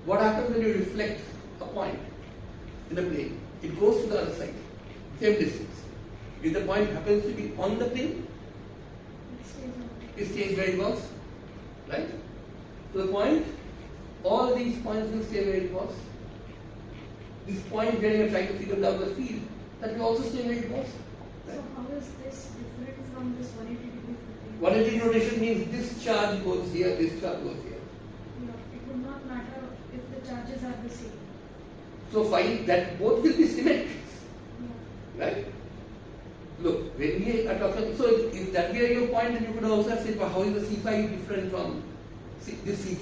what happens when you reflect a point in a plane? It goes to the other side, same distance. If the point happens to be on the plane, it stays where it was, right? So the point, all these points will stay where it was. This point where you are trying to figure out the field, that will also stay where it was. Right? So how is this different from this 180 degree flipping? 180 rotation means this charge goes here, this charge goes here. Yeah, it would not matter if the charges are the same. So find that both will be symmetrics, Yeah. right? Look, when we are talking, so if that were your point, then you could also say, well, how is the C5 different from this C2?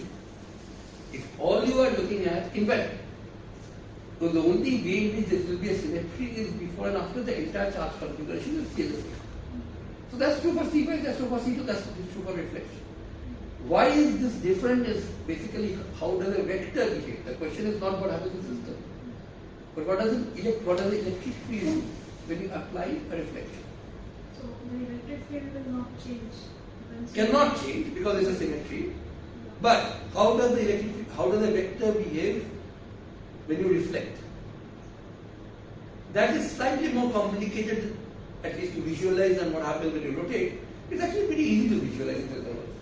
If all you are looking at, in fact, so the only way in which this will be a symmetry is before and after the entire charge configuration is still the same. So that's true for C5, that's true for C2, that's true for reflection. Why is this different is basically how does a vector behave? The question is not what happens in the system, but what does the electric field do when you apply a reflection? So the electric field will not change. Cannot change because it's a symmetry. But how does the vector behave when you reflect? That is slightly more complicated, at least to visualize, than what happens when you rotate. It's actually pretty easy to visualize in other words.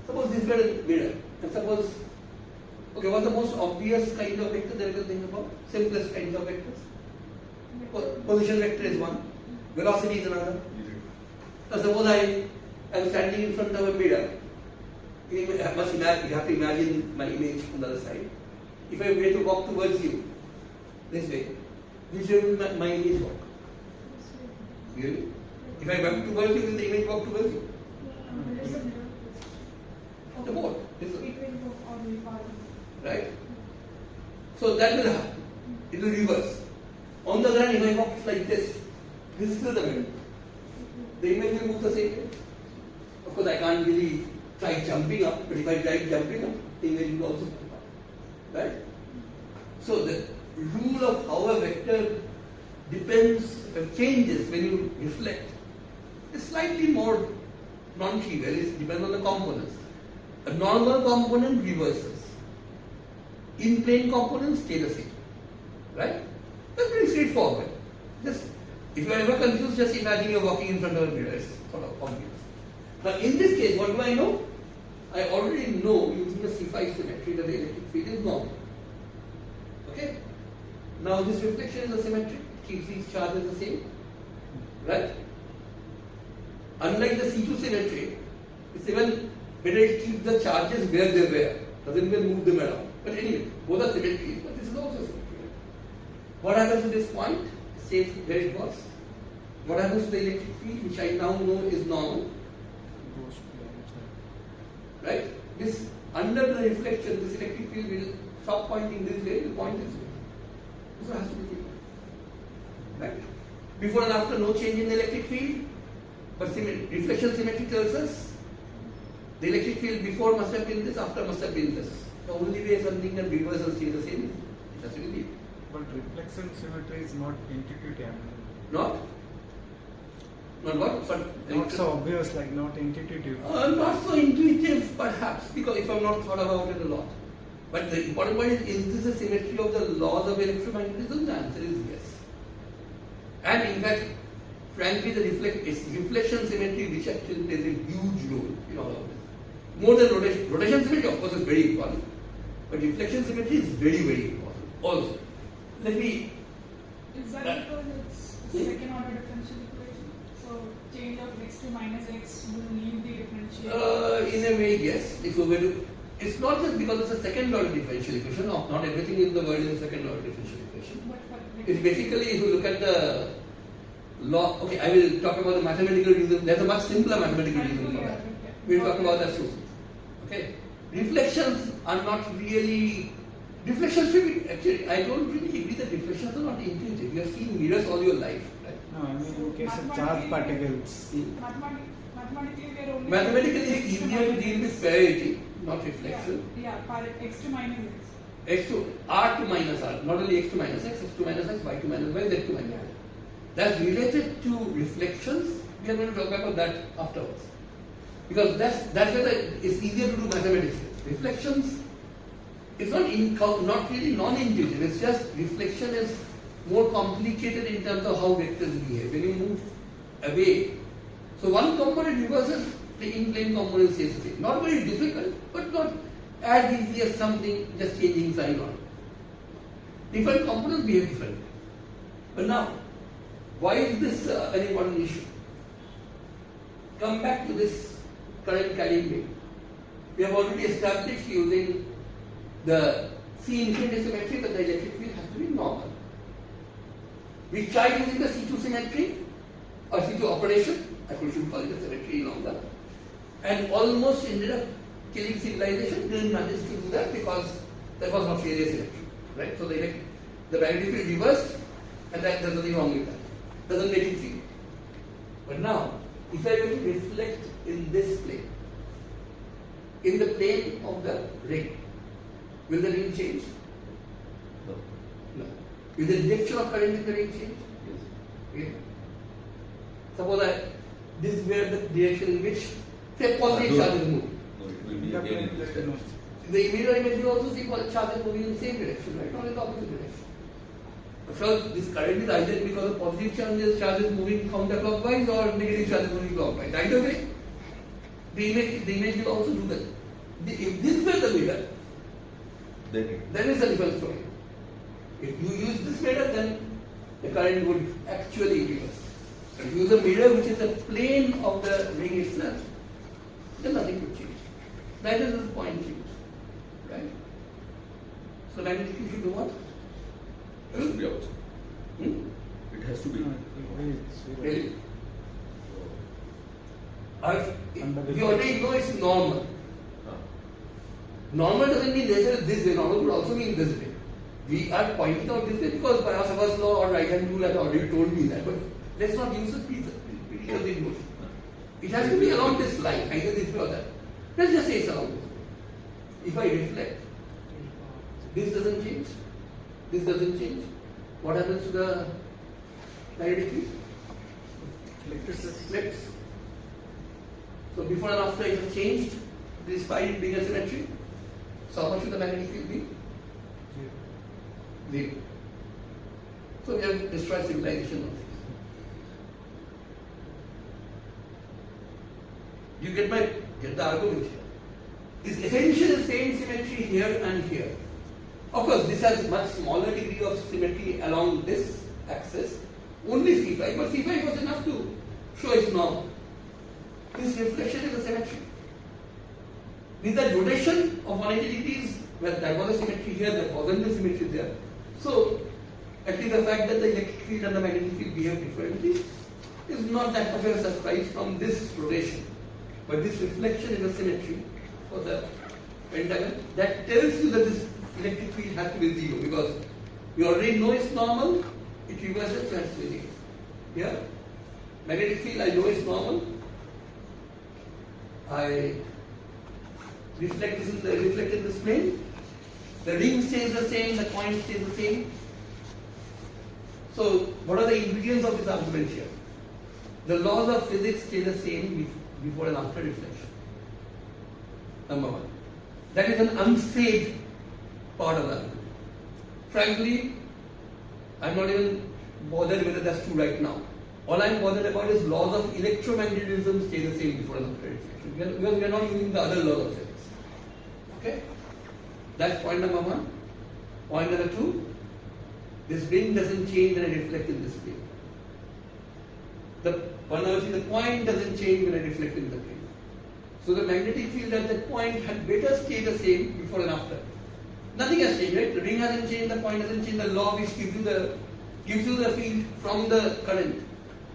Suppose this were a mirror, and suppose, okay, what's the most obvious kind of vector that you can think about? Simplest kind of vectors. Position vector is one, velocity is another. Now suppose I am standing in front of a mirror. You have to imagine my image on the other side. If I were to walk towards you, this way, which way will my image walk? Really? If I walk towards you, will the image walk towards you? There is a mirror. The board. It will go all the way forward. Right? So that will happen. It will reverse. On the other hand, if I walk like this is still the mirror. The image will move the same way. Of course, I can't really try jumping up, but if I try jumping up, the image will also come up. Right? So the rule of how a vector changes when you reflect is slightly more non-trivial. It depends on the components. A normal component reverses. In plane components stay the same. Right? That's pretty straightforward. Just if you are ever confused, just imagine you are walking in front of a mirror. It's sort of obvious. Now in this case, what do I know? I already know using the C5 symmetry that the electric field is normal. Okay? Now this reflection is a symmetry, keeps these charges the same, right? Unlike the C2 symmetry, it's even better it keeps the charges where they were, doesn't even move them around. But anyway, both are symmetries, but this is also symmetry. What happens to this point? It stays where it was. What happens to the electric field, which I now know is normal? Right? This under the reflection, this electric field will stop pointing this way, will point this way. So it has to be clear. Right? Before and after, no change in the electric field, but reflection symmetry tells us the electric field before must have been this, after must have been this. The only way something can reverse or stay the same is it has to be clear. But reflection symmetry is not intuitive. Not? Not what? But Not so obvious, like not intuitive. not so intuitive perhaps, because if I've not thought about it a lot. But the important point is this a symmetry of the laws of electromagnetism? The answer is yes. And in fact, frankly, the reflection symmetry, which actually plays a huge role in all of this. More than rotation. Rotation symmetry, of course, is very important. But reflection symmetry is very, very important also. Let me... Is that because it's the second order differential equation? So change of x to minus x will leave the differential? in a way, yes. If you were to, it's not just because it's a second order differential equation. No, not everything in the world is a second order differential equation. It's basically, if you look at the law, okay, I will talk about the mathematical reason. There's a much simpler mathematical reason for that. We'll talk about that soon. Okay? Reflections are not really, reflections should be, actually, I don't really agree that reflections are not intuitive. You have seen mirrors all your life, right? No, I mean in case of charged particles. Mathematically, we are only. Mathematically, it's easier to deal with parity, not reflection. Yeah, x to minus x. X to R to minus R, not only x to minus x to minus x, y to minus y, z to minus y. That's related to reflections. We are going to talk about that afterwards. Because that's where it's easier to do mathematics. Reflections, it's not really non-intuitive, it's just reflection is more complicated in terms of how vectors behave. When you move away, so one component reverses, the in-plane component stays the same. Not very difficult, but not as easy as something just changing sign on. Different components behave differently. But now, why is this an important issue? Come back to this current carrying wave. We have already established using the C infinity symmetry that the electric field has to be normal. We tried using the C2 symmetry or C2 operation, I should call it a symmetry longer, and almost ended up killing civilization. Didn't manage to do that because that was not really a symmetry, right? So the magnetic field reversed, and there's nothing wrong with that. Doesn't make it zero. But now, if I were to reflect in this plane, in the plane of the ring, will the ring change? No. No. Will the direction of current in the ring change? Yes. Okay. Suppose that this is where the direction in which, say, positive charge is moving. No, it will be again in this direction. The mirror image will also see charges moving in the same direction, right? Not in the opposite direction. So this current is either because of positive charge is moving counterclockwise or negative charge is moving clockwise. Either way, the image will also do that. If this were the mirror, then it's a different story. If you use this mirror, then the current would actually reverse. But if you use a mirror which is the plane of the ring itself, then nothing would change. That is the point change. Right? So magnetic field should do what? It has to be outside. It has to be. Really? We already know it's normal. Normal doesn't mean nature this way, normal would also mean this way. We are pointing out this way because by Parseval's law or right hand rule has already told me that, but let's not use it because it moves. It has to be along this line, either this way or that. Let's just say it's along this way. If I reflect, this doesn't change, this doesn't change. What happens to the magnetic field? Flips. So before and after it has changed, despite being a symmetry. So how much should the magnetic field be? Zero. So we have destroyed civilization of this. You get the argument here. is essentially the same symmetry here and here. Of course, this has much smaller degree of symmetry along this axis, only C5, but C5 was enough to show its normal. This reflection is a symmetry. With the rotation of 180 degrees, where there was a symmetry here, there wasn't a symmetry there. So, actually the fact that the electric field and the magnetic field behave differently is not that much of a surprise from this rotation. But this reflection is a symmetry for the pentagon that tells you that this electric field has to be zero, because you already know it's normal, it reverses, so it has to be zero. Here, magnetic field, I know it's normal. I reflect this in this plane. The ring stays the same, the point stays the same. So, what are the ingredients of this argument here? The laws of physics stay the same before and after reflection. Number one. That is an unsaid part of the argument. Frankly, I'm not even bothered whether that's true right now. All I'm bothered about is laws of electromagnetism stay the same before and after reflection. Because we are not using the other laws of physics. Okay? That's point number one. Point number two, this ring doesn't change when I reflect in this plane. The point doesn't change when I reflect in the plane. So the magnetic field at that point had better stay the same before and after. Nothing has changed, right? The ring hasn't changed, the point hasn't changed, the law which gives you the field from the current,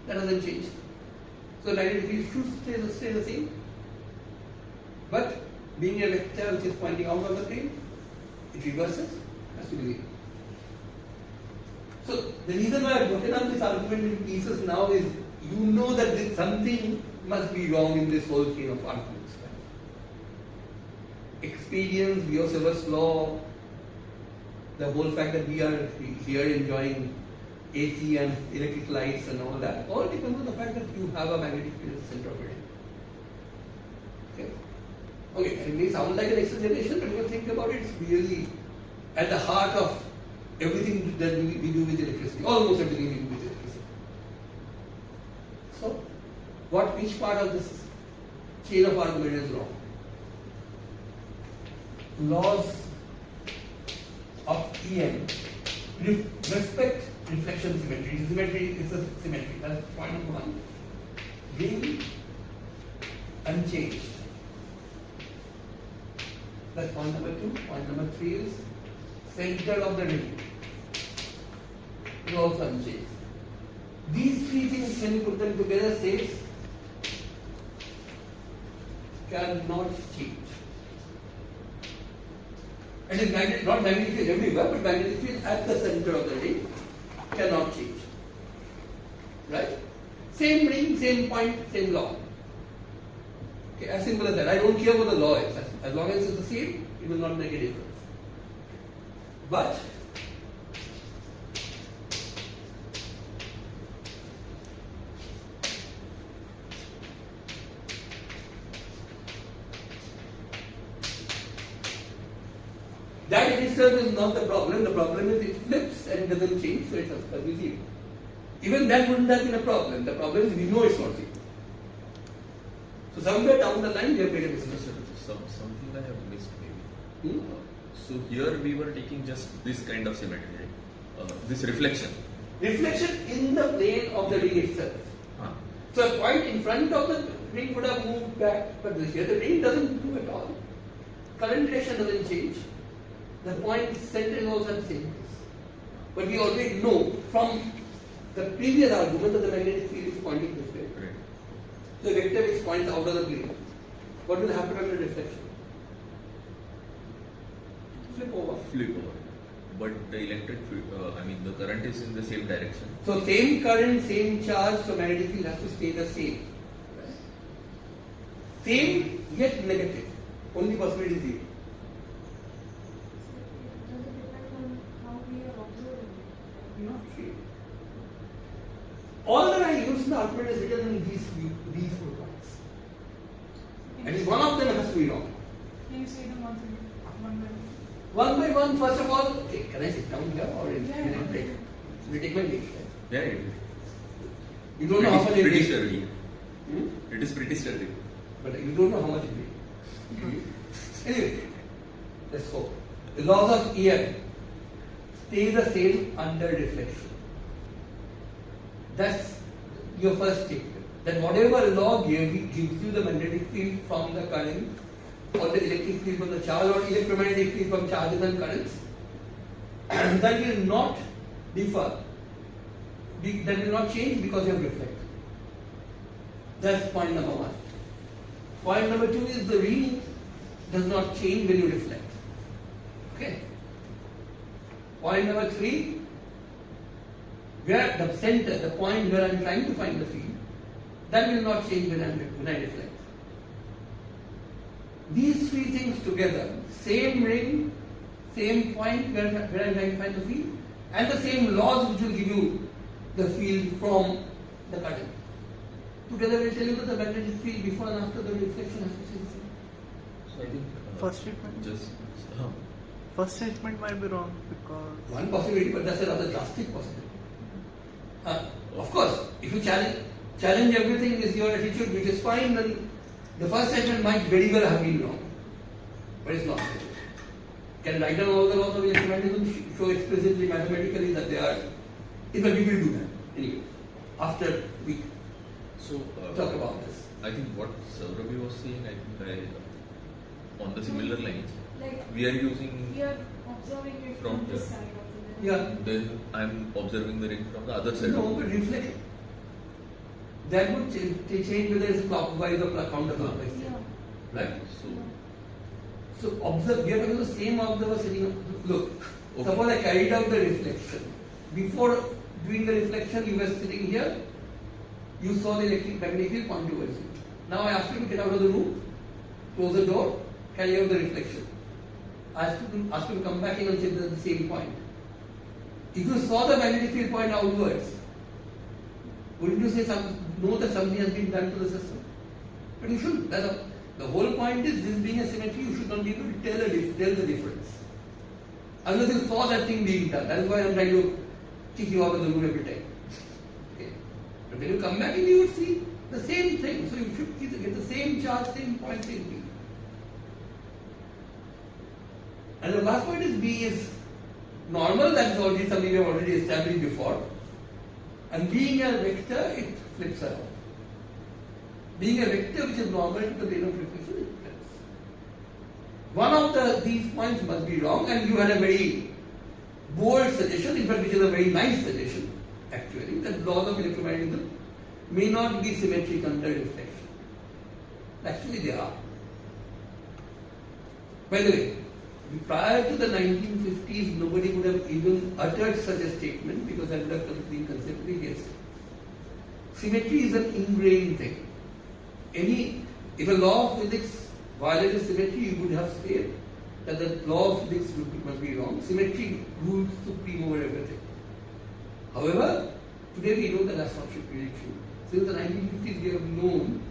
that hasn't changed. So the magnetic field should stay the same. But being a vector which is pointing out of the plane, it reverses, has to be zero. So the reason why I've broken up this argument in pieces now is you know that something must be wrong in this whole chain of arguments. Experience, Biot-Savart's law, the whole fact that we are here enjoying AC and electric lights and all that, all depends on the fact that you have a magnetic field at the center of it. Okay? Okay, it may sound like an exaggeration, but if you think about it, it's really at the heart of everything that we do with electricity, almost everything we do with electricity. So, which part of this chain of argument is wrong? Laws of EM respect reflection symmetry. Symmetry is a symmetry. That's point number one. Ring unchanged. That's point number two. Point number three is center of the ring is also unchanged. These three things, when you put them together, says cannot change. And it's not magnetic field everywhere, but magnetic field at the center of the ring cannot change. Right? Same ring, same point, same law. Okay, as simple as that. I don't care what the law is. As long as it's the same, it will not make a difference. But that in itself is not the problem. The problem is it flips and it doesn't change, so it's as zero. Even that wouldn't have been a problem. The problem is we know it's not zero. So somewhere down the line we have made a mistake. Something I have missed maybe. So here we were taking just this kind of symmetry, right? This reflection. Reflection in the plane of the ring itself. So a point in front of the ring would have moved back, but here the ring doesn't move at all. Current direction doesn't change. The point center is also the same place. But we already know from the previous argument that the magnetic field is pointing this way. Right. So the vector which points out of the plane. What will happen under reflection? Flip over. Flip over. But the electric field, the current is in the same direction. So same current, same charge, so magnetic field has to stay the same. Right? Same yet negative. Only possibility is zero. Does it depend on how we are observing it? Not really. All that I use in the argument is written in these 4 points. And if one of them has to be wrong. Can you say them once again? One by one. One by one, first of all, can I sit down here or is Yeah, it a break? Will you take my break? Yeah, it is. You don't know how much it pretty is. sturdy. Hmm? It is pretty sturdy. But you don't know how much it is. Anyway, let's go. The laws of EM stay the same under reflection. That's your first statement. That whatever law gives you the magnetic field from the current, or the electric field from the charge, or electromagnetic field from charges and currents, that will not differ, that will not change because you have reflected. That's point number one. Point number two is the reading does not change when you reflect. Okay. Point number three, where the center, the point where I am trying to find the field, that will not change when I reflect. These three things together, same ring, same point where I am trying to find the field, and the same laws which will give you the field from the current. Together will tell you that the magnetic field before and after the reflection has to stay the same. So I think First statement. just First statement might be wrong because One possibility, but that's a rather drastic possibility. Of course, if you challenge everything is your attitude, which is fine, then the first statement might very well have been wrong. But it's not. You can write down all the laws of electromagnetism, show explicitly mathematically that they are. In fact, we will do that anyway. After we so talk about this. I think what Saurabhi was saying, I think on the similar lines, Like we are using. we are observing it From from this the- side of the mirror. Yeah. Then I'm observing the ring from the other side. No, but reflect. That would change whether it's clockwise or counterclockwise. Yeah. Right? So So observe, we are talking the same observer sitting. Look, Okay. suppose I carried out the reflection. Before doing the reflection, you were sitting here. You saw the electric magnetic field point towards you. Now I ask you to get out of the room, close the door, carry out the reflection. I ask you to come back in and check at the same point. If you saw the magnetic field point outwards, wouldn't you say know that something has been done to the system? But you shouldn't. The whole point is, this being a symmetry, you should not be able to tell the difference. Unless you saw that thing being done. That is why I am trying to kick you out of the room every time. Okay. But when you come back in, you would see the same thing. So you should get the same charge, same point, same field. And the last point is B is normal. That is already something we have already established before. And being a vector, it flips around. Being a vector which is normal to the plane of reflection, it flips. One of these points must be wrong, and you had a very bold suggestion, in fact, which is a very nice suggestion, actually, that laws of electromagnetism may not be symmetric under reflection. Actually, they are. By the way, prior to the 1950s, nobody would have even uttered such a statement because that would have been conceptually hearsay. Symmetry is an ingrained thing. If a law of physics violated symmetry, you would have said that the law of physics must be wrong. Symmetry rules supreme over everything. However, today we know that that's not really true. Since the 1950s, we have known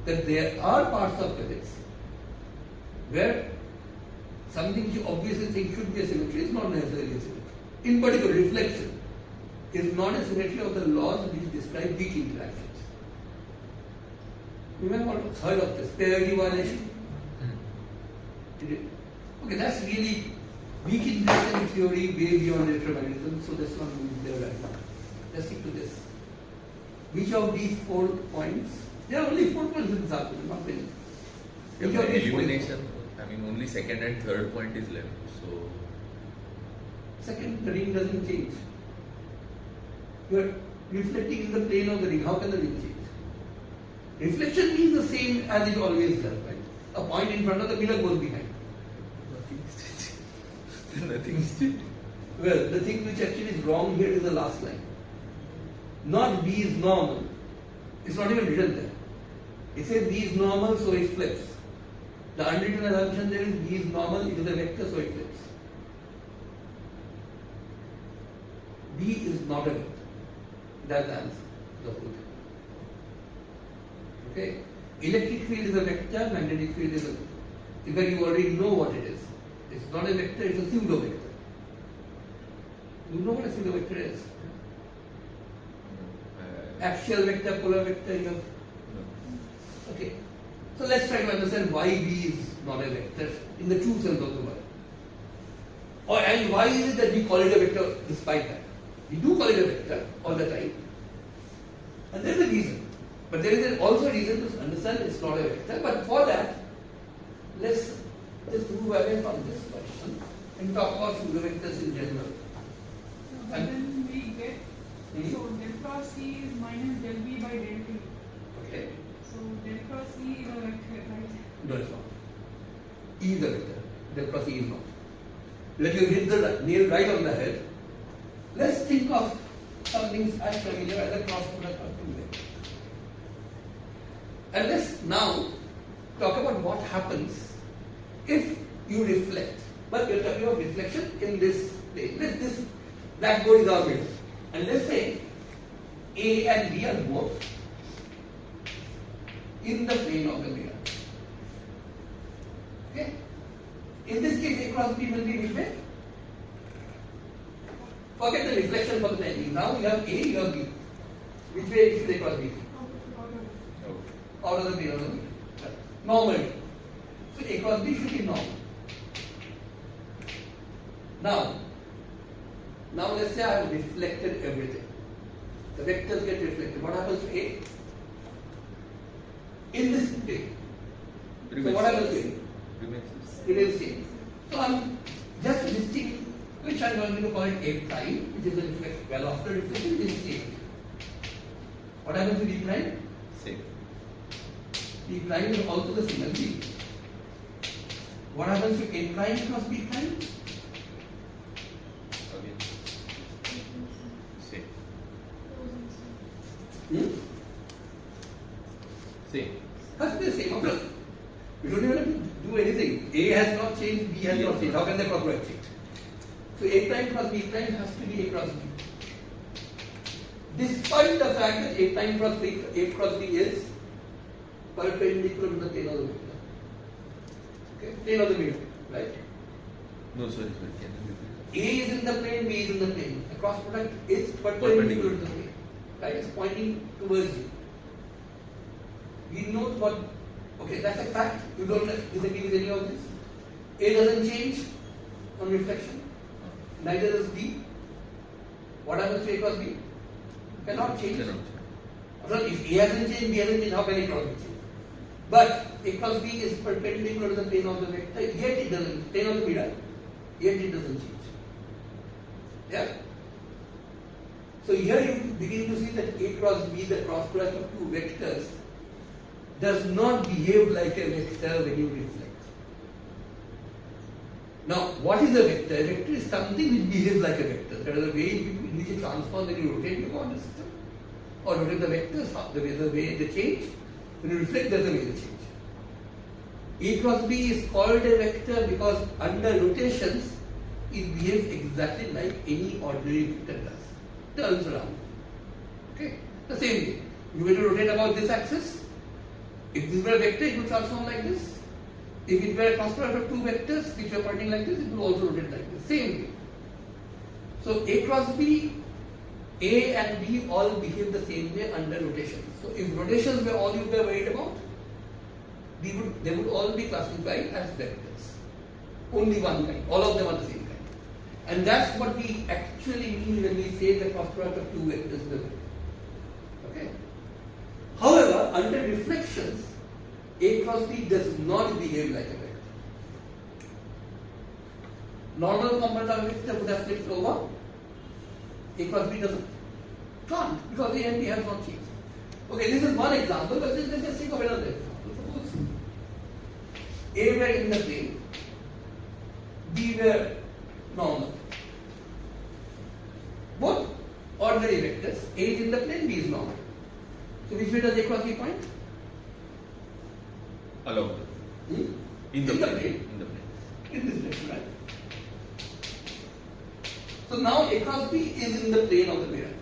that there are parts of physics where something you obviously think should be a symmetry is not necessarily a symmetry. In particular, reflection is not a symmetry of the laws which describe weak interactions. You may have heard of this, parity violation. Okay, that's really weak interaction theory way beyond electromagnetism, so let's not move there right now. Let's stick to this. Which of these 4 points? There are only 4 points in this argument, not many. Yeah, Which by of these 4 elimination, I mean only second and third point is left. So Second, the ring doesn't change. You are reflecting in the plane of the ring. How can the ring change? Reflection means the same as it always does, right? A point in front of the mirror goes behind. nothing is changing. Nothing is changing. Well, the thing which actually is wrong here is the last line. Not B is normal. It's not even written there. It says B is normal, so it flips. The unwritten assumption there is B is normal, it is a vector, so it flips. B is not a vector. That's the answer. The whole thing. Okay? Electric field is a vector, magnetic field is a vector. In fact, you already know what it is. It's not a vector, it's a pseudo-vector. You know what a pseudo-vector is? Axial vector, polar vector, you have. Okay. So let's try to understand why B is not a vector in the true sense of the word. And why is it that we call it a vector despite that? We do call it a vector all the time. And there is a reason. But there is also a reason to understand it's not a vector. But for that, let's just move away from this question and talk about pseudovectors in general. But then we get, so del cross C is minus del B by del T. Okay. So del cross E is a vector, right? No, it's not. E is a vector. Del cross E is not. Let you hit the nail right on the head. Let's think of something as familiar as a cross product of two vectors. And let's now talk about what happens if you reflect. But you're talking about reflection in this plane. This blackboard is our mirror. And let's say A and B are both in the plane of the mirror. Okay? In this case, A cross B will be which way? Forget the reflection for the time being. Now you have A, you have B. Which way is A cross B? Out of the plane of the mirror. Normal. So A cross B should be normal. Now let's say I have reflected everything. The vectors get reflected. What happens to A? In this plane. So what happens to A? Remains same. So I'm just listing which I'm going to call it A prime, which is a reflection. Well, after reflection, it is same. What happens to B prime? Same. B prime is also the same as B. What happens to A prime plus B prime? Again. Same. Same. Has to be the same. Okay. You don't even have to do anything. A has not changed, B has not changed. How can the cross product change? So A prime plus B prime has to be A cross B. Despite the fact that A prime cross B is perpendicular to the plane of the vector. Okay, plane of the mirror, right? No, sorry. Can you repeat? A is in the plane, B is in the plane. The cross product is perpendicular to the plane. Right? It's pointing towards you. We know what. Okay, that's a fact. You don't disagree with any of this. A doesn't change on reflection. Neither does B. What happens to A cross B? Cannot change. Well, if A hasn't changed, B hasn't changed, how can A cross B change? But A cross B is perpendicular to the plane of the vector, yet it doesn't, plane of the mirror, yet it doesn't change. Yeah? So here you begin to see that A cross B, the cross product of two vectors, does not behave like a vector when you reflect. Now, what is a vector? A vector is something which behaves like a vector. There is a way in which it transforms when you rotate your quantum system, or rotate the vectors, the way they change. When you reflect, there is a way they change. A cross B is called a vector because under rotations, it behaves exactly like any ordinary vector does. Turns around. Okay? The same way. You will rotate about this axis. If this were a vector, it would transform like this. If it were a cross product of two vectors which are pointing like this, it will also rotate like this. Same way. So A cross B, A and B all behave the same way under rotation. So if rotations were all you were worried about, they would all be classified as vectors. Only one kind. All of them are the same kind. And that's what we actually mean when we say the cross product of two vectors is a vector. Okay? However, under reflections, A cross B does not behave like a vector. Normal component of a vector would have flipped over. A cross B doesn't. Can't, because A and B have not changed. Okay, this is one example, but let's just think of another example. Suppose A were in the plane, B were normal. Both ordinary vectors, A is in the plane, B is normal. So which way does A cross B point? Along the in the plane. In this direction, right? So now A cross B is in the plane of the mirror.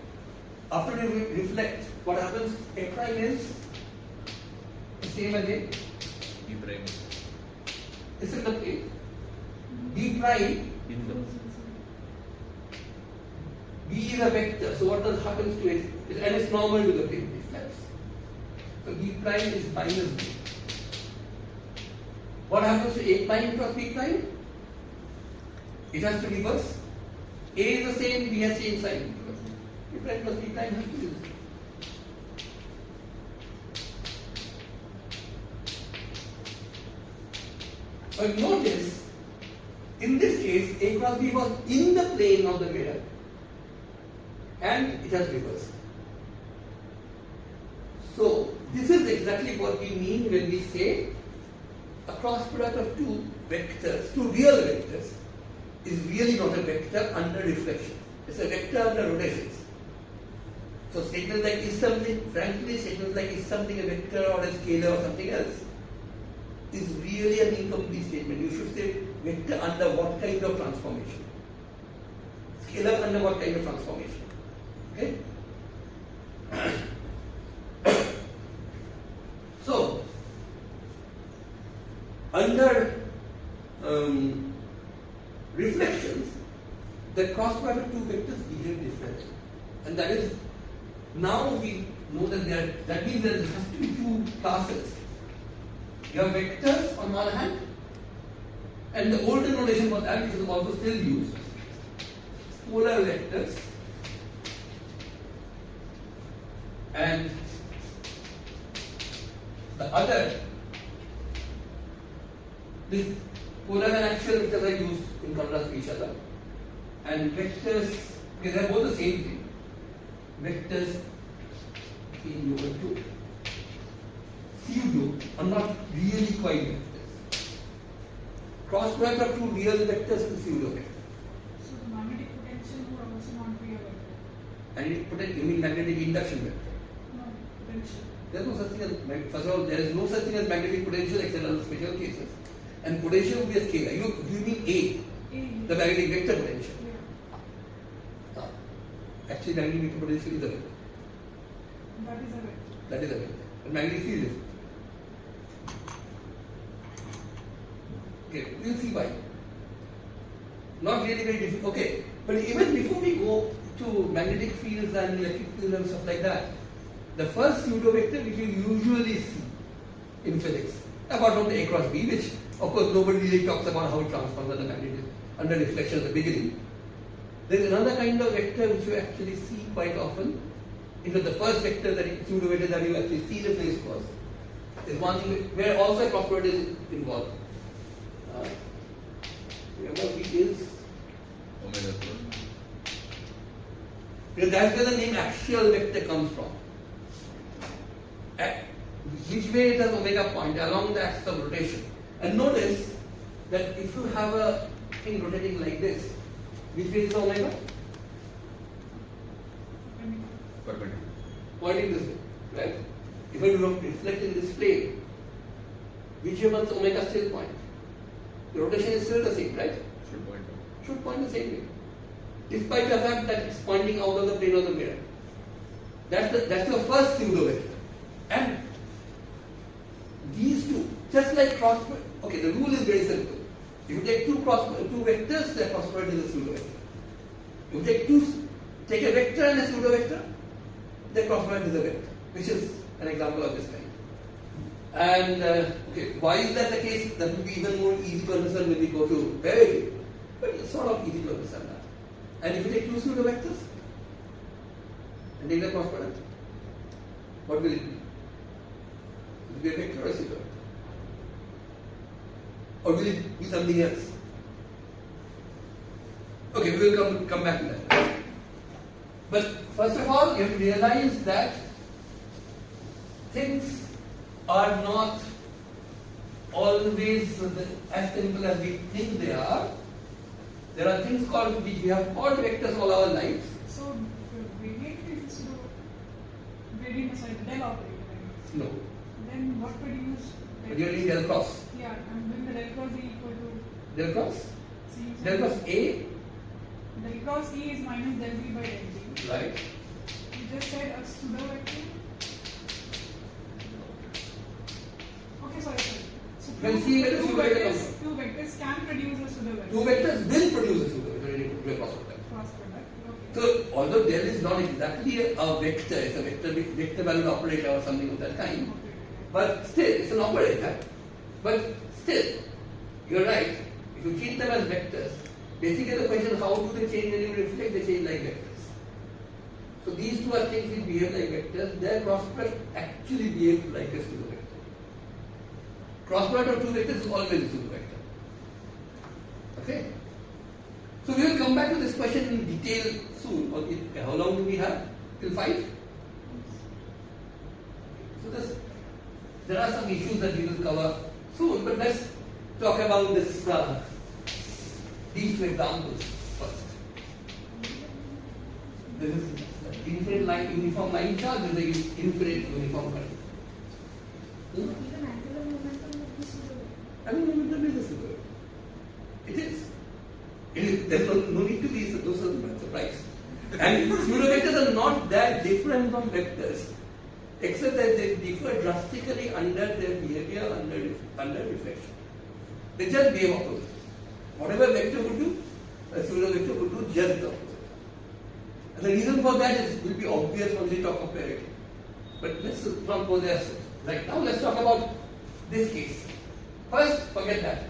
After we reflect, what happens? A prime is the same as A. B prime It's in the plane. B prime, in the B is a vector. So what happens to it? And it's normal to the plane. It reflects. So B prime is minus B. what happens to A prime cross B prime? It has to reverse. A is the same, B has changed sign. A prime plus B prime has to be the same. But notice, in this case, A cross B was in the plane of the mirror and it has reversed. So, this is exactly what we mean when we say a cross product of two vectors, two real vectors, is really not a vector under reflection. It's a vector under rotations. So statements like is something, frankly, statements like is something a vector or a scalar or something else is really an incomplete statement. You should say vector under what kind of transformation? Scalar under what kind of transformation? Okay? So, under reflections, the cross product of two vectors behave differently. And that is, now we know that that means there has to be two classes. You have vectors on one hand, and the older notation for that, which is also still used, polar vectors, and the other, this polar and axial vectors are used in contrast to each other, and vectors, okay, they are both the same thing. Vectors in over 2 pseudo are not really quite vectors. Cross product of two real vectors is pseudo vector. So the magnetic potential would also not be a vector. And you mean magnetic induction vector. No, potential. There is no such thing as, first of all, there is no such thing as magnetic potential except under special cases. And potential would be a scalar. Do you mean A? The magnetic vector potential. Yeah. Actually, magnetic vector potential is a vector. That is a vector. That is a vector. But magnetic field is. Okay, we'll see why. Not really very difficult. Okay, but even before we go to magnetic fields and electric fields and stuff like that, the first pseudo vector which you usually see in physics, apart from the A cross B, which of course nobody really talks about how it transforms under magnetism, under reflection at the beginning. There is another kind of vector which you actually see quite often. Into the first vector that pseudo vector that you actually see the place was is one thing where also a cross product is involved. Remember, it is omega plus. because that's where the name axial vector comes from. Which way it has omega point along the axis of rotation. And notice that if you have a thing rotating like this, which way is the omega? Perpendicular. Pointing this way, right? If I reflect in this plane, which way must omega still point? The rotation is still the same, right? Should point out. Should point the same way, despite the fact that it's pointing out of the plane of the mirror. That's the first pseudo vector. And these two, just like cross product, okay, the rule is very simple. If you take two vectors, the cross product is a pseudo vector. If you take a vector and a pseudo vector, the cross product is a vector, which is an example of this kind. And okay, why is that the case? That will be even more easy to understand when we go to parity, but it's sort of easy to understand that. And if you take two pseudo vectors and take the cross product, what will it be? Will it be a vector or a pseudo vector? Or will it be something else? Okay, we will come back to that. But first of all, you have to realize that things are not always as simple as we think they are. There are things called, which we have called vectors all our lives. So the gradient is pseudo gradient aside del operator. Right? No. Then what would you use? But you need del cross. Yeah, I'm doing the del cross E equal to Del cross? C. Del cross A, Del cross E is minus del V by del G. right? You just said a pseudo vector. Okay, sorry. So Well, see where the pseudo vector comes from. two vectors can produce a pseudo vector. Two vectors will produce a pseudo vector when you do a cross product. Cross product. Okay. So, although del is not exactly a vector, it's a vector value operator or something of that kind, Okay. but still, it's an operator. But Still, you're right. If you treat them as vectors, basically the question is how do they change when you reflect? They change like vectors. So these two are things which behave like vectors. Their cross product actually behaves like a pseudovector. Cross product of two vectors is always a pseudovector. Okay? So we will come back to this question in detail soon. Okay, how long do we have? Till 5? So there are some issues that we will cover soon, but let's talk about this, these two examples first. There is infinite line, uniform line charge, there is an infinite uniform current. Even angular momentum would be pseudovector. Angular momentum is a pseudovector. It is. There is no need to be no surprise. And pseudovectors are not that different from vectors, except that they differ drastically under their behavior, under reflection. They just behave opposite. Whatever vector would do, a pseudovector would do just the opposite. And the reason for that will be obvious once we talk of parity. But let's not go there right now. Let's talk about this case. First, forget that.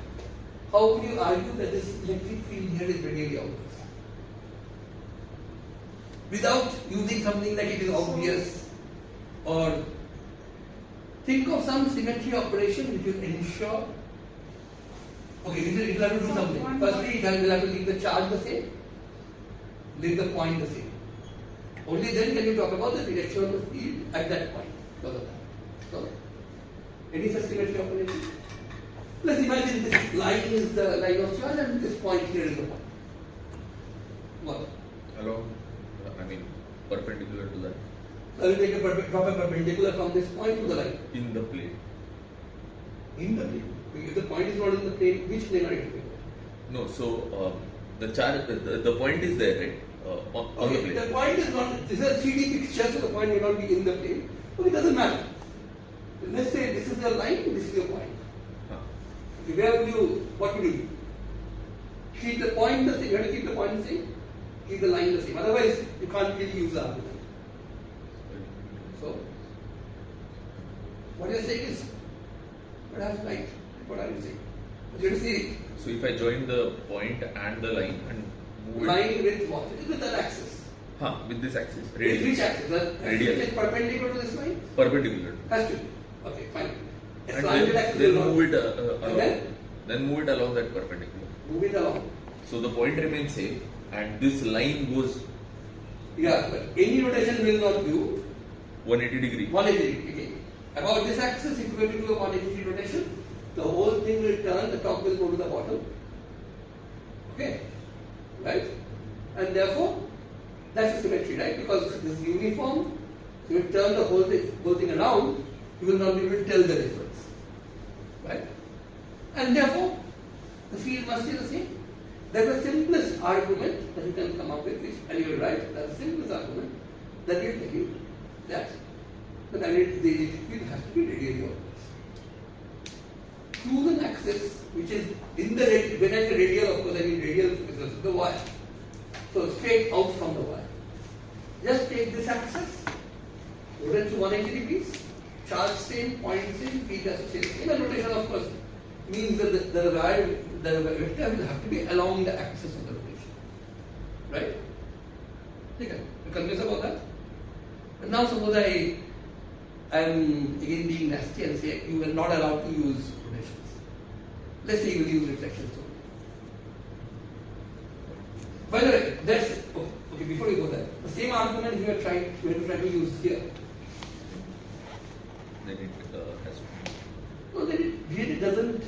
How would you argue that this electric field here is radially outwards? Without using something like it is obvious, or think of some symmetry operation which will ensure. Okay, it will have to do something. Firstly, it will have to leave the charge the same, leave the point the same. Only then can you talk about the direction of the field at that point because of that. So, any such symmetry operation? Let's imagine this line is the line of charge and this point here is the point. What? Along, perpendicular to that. So I will take drop a perpendicular from this point to the line. In the plane. In the plane. If the point is not in the plane, which plane are you talking about? No, so the charge, the point is there, right? On the plane. The point is not, this is a 3D picture, so the point may not be in the plane. But it doesn't matter. Let's say this is your line, this is your point. Where would you, what would you do? Keep the point the same, you have to keep the point the same, keep the line the same. Otherwise, you can't really use the argument. So, what you are saying is, perhaps right. What are you saying? You have to see So if I join the point and the line and move line it. with what? With that axis. With this axis. With Radial. which axis? The Radial. axis is perpendicular to this line? Perpendicular. Has to be. Okay, fine. And So angle axis then will not- move it And along. Then move it along that perpendicular. move it along. So the point remains same and this line goes Yeah, but any rotation will not do 180 degree. 180 degree. Okay. About this axis, if you were to do a 180 degree rotation, the whole thing will turn, the top will go to the bottom. Okay? Right? And therefore, that's a symmetry, right? Because this is uniform, so you turn the whole thing around, you will not be able to tell the difference. Right? And therefore, the field must be the same. That's the simplest argument that you can come up with, and you're right, that's the simplest argument that will tell you that the magnetic field has to be radially outwards. Choose an axis which is in the radial, when I say radial, of course I mean radial is the wire. So straight out from the wire. Just take this axis, rotate to 180 degrees, charge same, point same, field has to stay the same, and rotation of course means that the vector will have to be along the axis of the rotation. Right? Okay, you convinced about that? But now suppose I am again being nasty and say you are not allowed to use rotations. Let's say you will use reflections only. By the way, that's okay, before you go there, the same argument you are trying to use here. Then it has to. No, then it really doesn't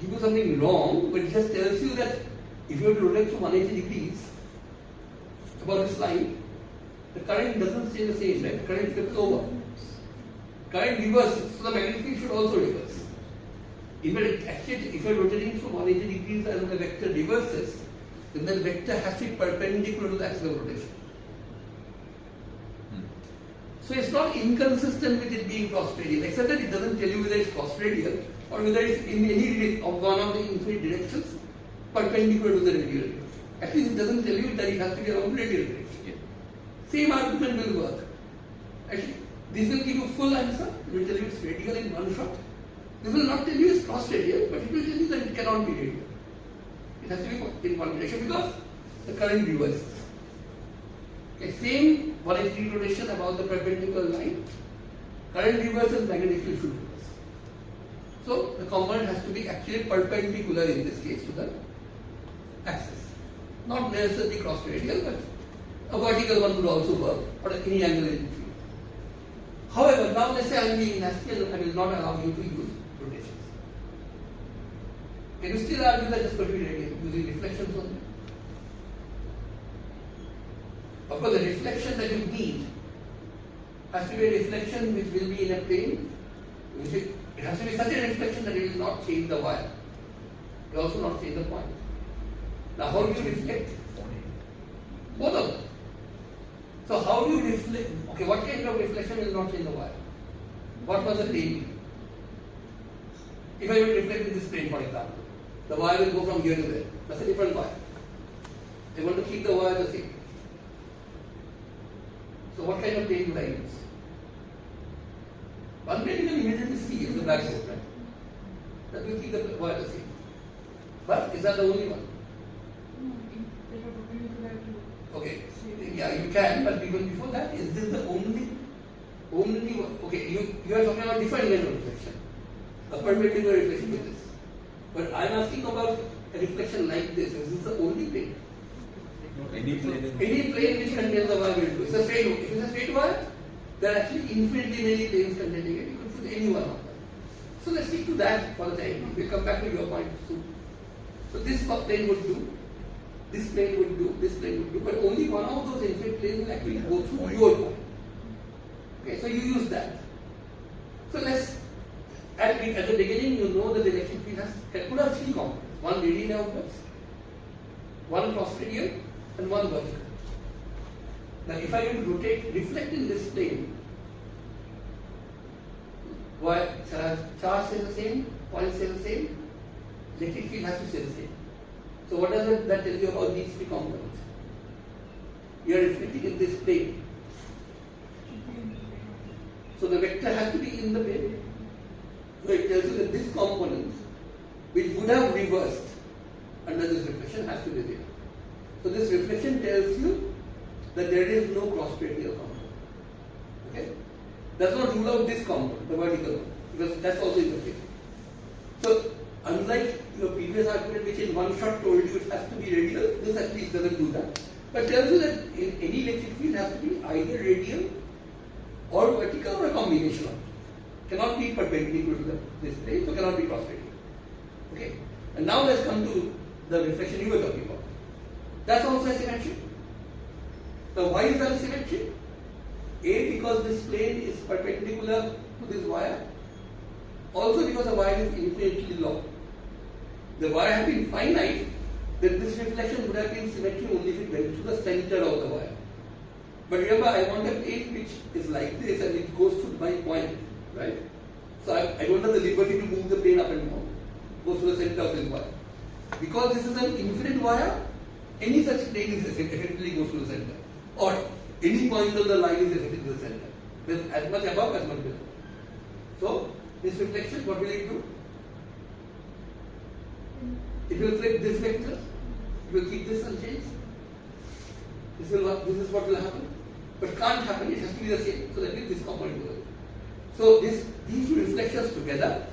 give you something wrong, but it just tells you that if you have to rotate to 180 degrees about this line, the current doesn't stay the same, right? The current flips over. Current reverses, so the magnetic field should also reverse. Actually, if you are rotating from 180 degrees and the vector reverses, then the vector has to be perpendicular to the axis of rotation. So it's not inconsistent with it being cross radial, except that it doesn't tell you whether it's cross radial or whether it's in any of one of the infinite directions perpendicular to the radial direction. At least it doesn't tell you that it has to be along the radial direction. Same argument will work. Actually, this will give you full answer. It will tell you it's radial in one shot. This will not tell you it's cross radial, but it will tell you that it cannot be radial. It has to be in one direction because the current reverses. Okay, same 180 rotation about the perpendicular line. Current reverses, magnetic field should reverse. So the component has to be actually perpendicular in this case to the axis. Not necessarily cross radial, but a vertical one would also work, or any angle in between. However, now let's say I am being nasty and I will not allow you to use rotations. Can you still argue that it's going to be radial using reflections only? Of course, the reflection that you need has to be a reflection which will be in a plane. It has to be such a reflection that it will not change the wire. It will also not change the point. Now, how do you reflect? Both of them. So, how do you reflect? Okay, what kind of reflection will not change the wire? What was the plane be? If I will reflect in this plane, for example, the wire will go from here to there. That's a different wire. I want to keep the wire the same. So, what kind of plane would I use? One plane you can immediately see is the blackboard, right? That will keep the wire the same. But is that the only one? Okay, yeah, you can, but even before that, is this the only one? Okay, you are talking about different kind of reflection, a perpendicular reflection with this. But I am asking about a reflection like this. Is this the only plane? Any plane. Any plane which contains the wire will do. It's a straight. If it's a straight wire, there are actually infinitely many planes containing it. You could choose any one of them. So let's stick to that for the time being. We'll come back to your point soon. So this plane would do. This plane would do, this plane would do, but only one of those infinite planes will actually go through your point. Okay, so you use that. So let's, at the beginning, you know that the electric field could have three components: one radial outwards, one cross radial, and one vertical. Now, if I will rotate, reflect in this plane, charge stays the same, point stays the same, electric field has to stay the same. So what does that tell you about these three components? You are reflecting in this plane. So the vector has to be in the plane. So it tells you that this component, which would have reversed under this reflection, has to be there. So this reflection tells you that there is no cross radial component. Okay? Does not rule out this component, the vertical one, because that's also in the plane. So unlike your previous argument, which in one shot told you it has to be radial, this at least doesn't do that. But tells you that in any electric field has to be either radial or vertical or a combination of it. Cannot be perpendicular to this plane, so cannot be cross radial. Okay? And now let's come to the reflection you were talking about. That's also a symmetry. Now why is that a symmetry? A, because this plane is perpendicular to this wire. Also because the wire is infinitely long. The wire had been finite, then this reflection would have been symmetry only if it went to the center of the wire. But remember, I want a plane which is like this and it goes to my point, right? So I don't have the liberty to move the plane up and down. It goes to the center of this wire. Because this is an infinite wire, any such plane is effectively goes to the center. Or any point on the line is effectively the center. There's as much above as much below. So this reflection, what will it do? It will flip this vector. It will keep this unchanged. This is what will happen. But can't happen. It has to be the same. So that means this component will. So these two reflections together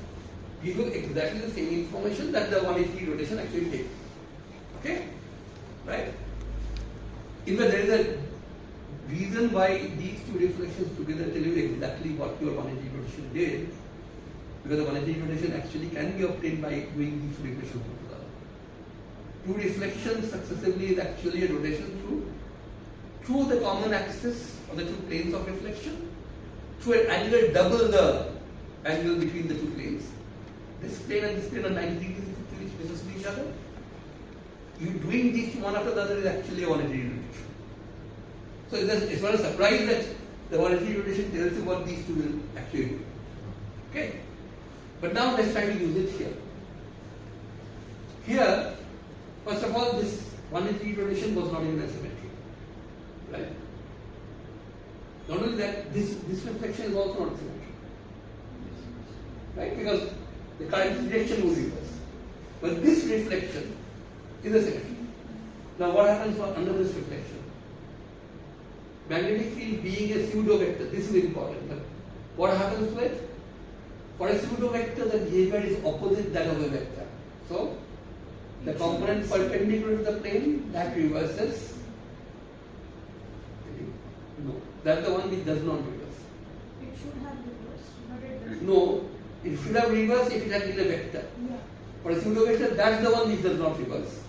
give you exactly the same information that the 180 rotation actually takes. Okay? Right? In fact, there is a reason why these two reflections together tell you exactly what your 180 rotation did. Because the 180 rotation actually can be obtained by doing these two reflections together. Two reflections successively is actually a rotation through the common axis of the two planes of reflection, through an angle double the angle between the two planes. This plane and this plane are 90 degrees to each other. You doing these two one after the other is actually a 180 rotation. So it's not a surprise that the 180 rotation tells you what these two will actually do. Okay? But now let's try to use it here. Here, first of all, this 180 rotation was not in the symmetry. Right? Not only that, this reflection is also not symmetric. Right? Because The current direction would reverse. But this reflection is a symmetry. Now what happens under this reflection? Magnetic field being a pseudovector, this is important. But what happens to it? For a pseudovector, the behavior is opposite that of a vector. So the component perpendicular to the plane that reverses. No, that's the one which does not reverse. It should have reversed, but it doesn't. No, it should have reversed if it had been a vector. Yeah. For a pseudovector, that's the one which does not reverse.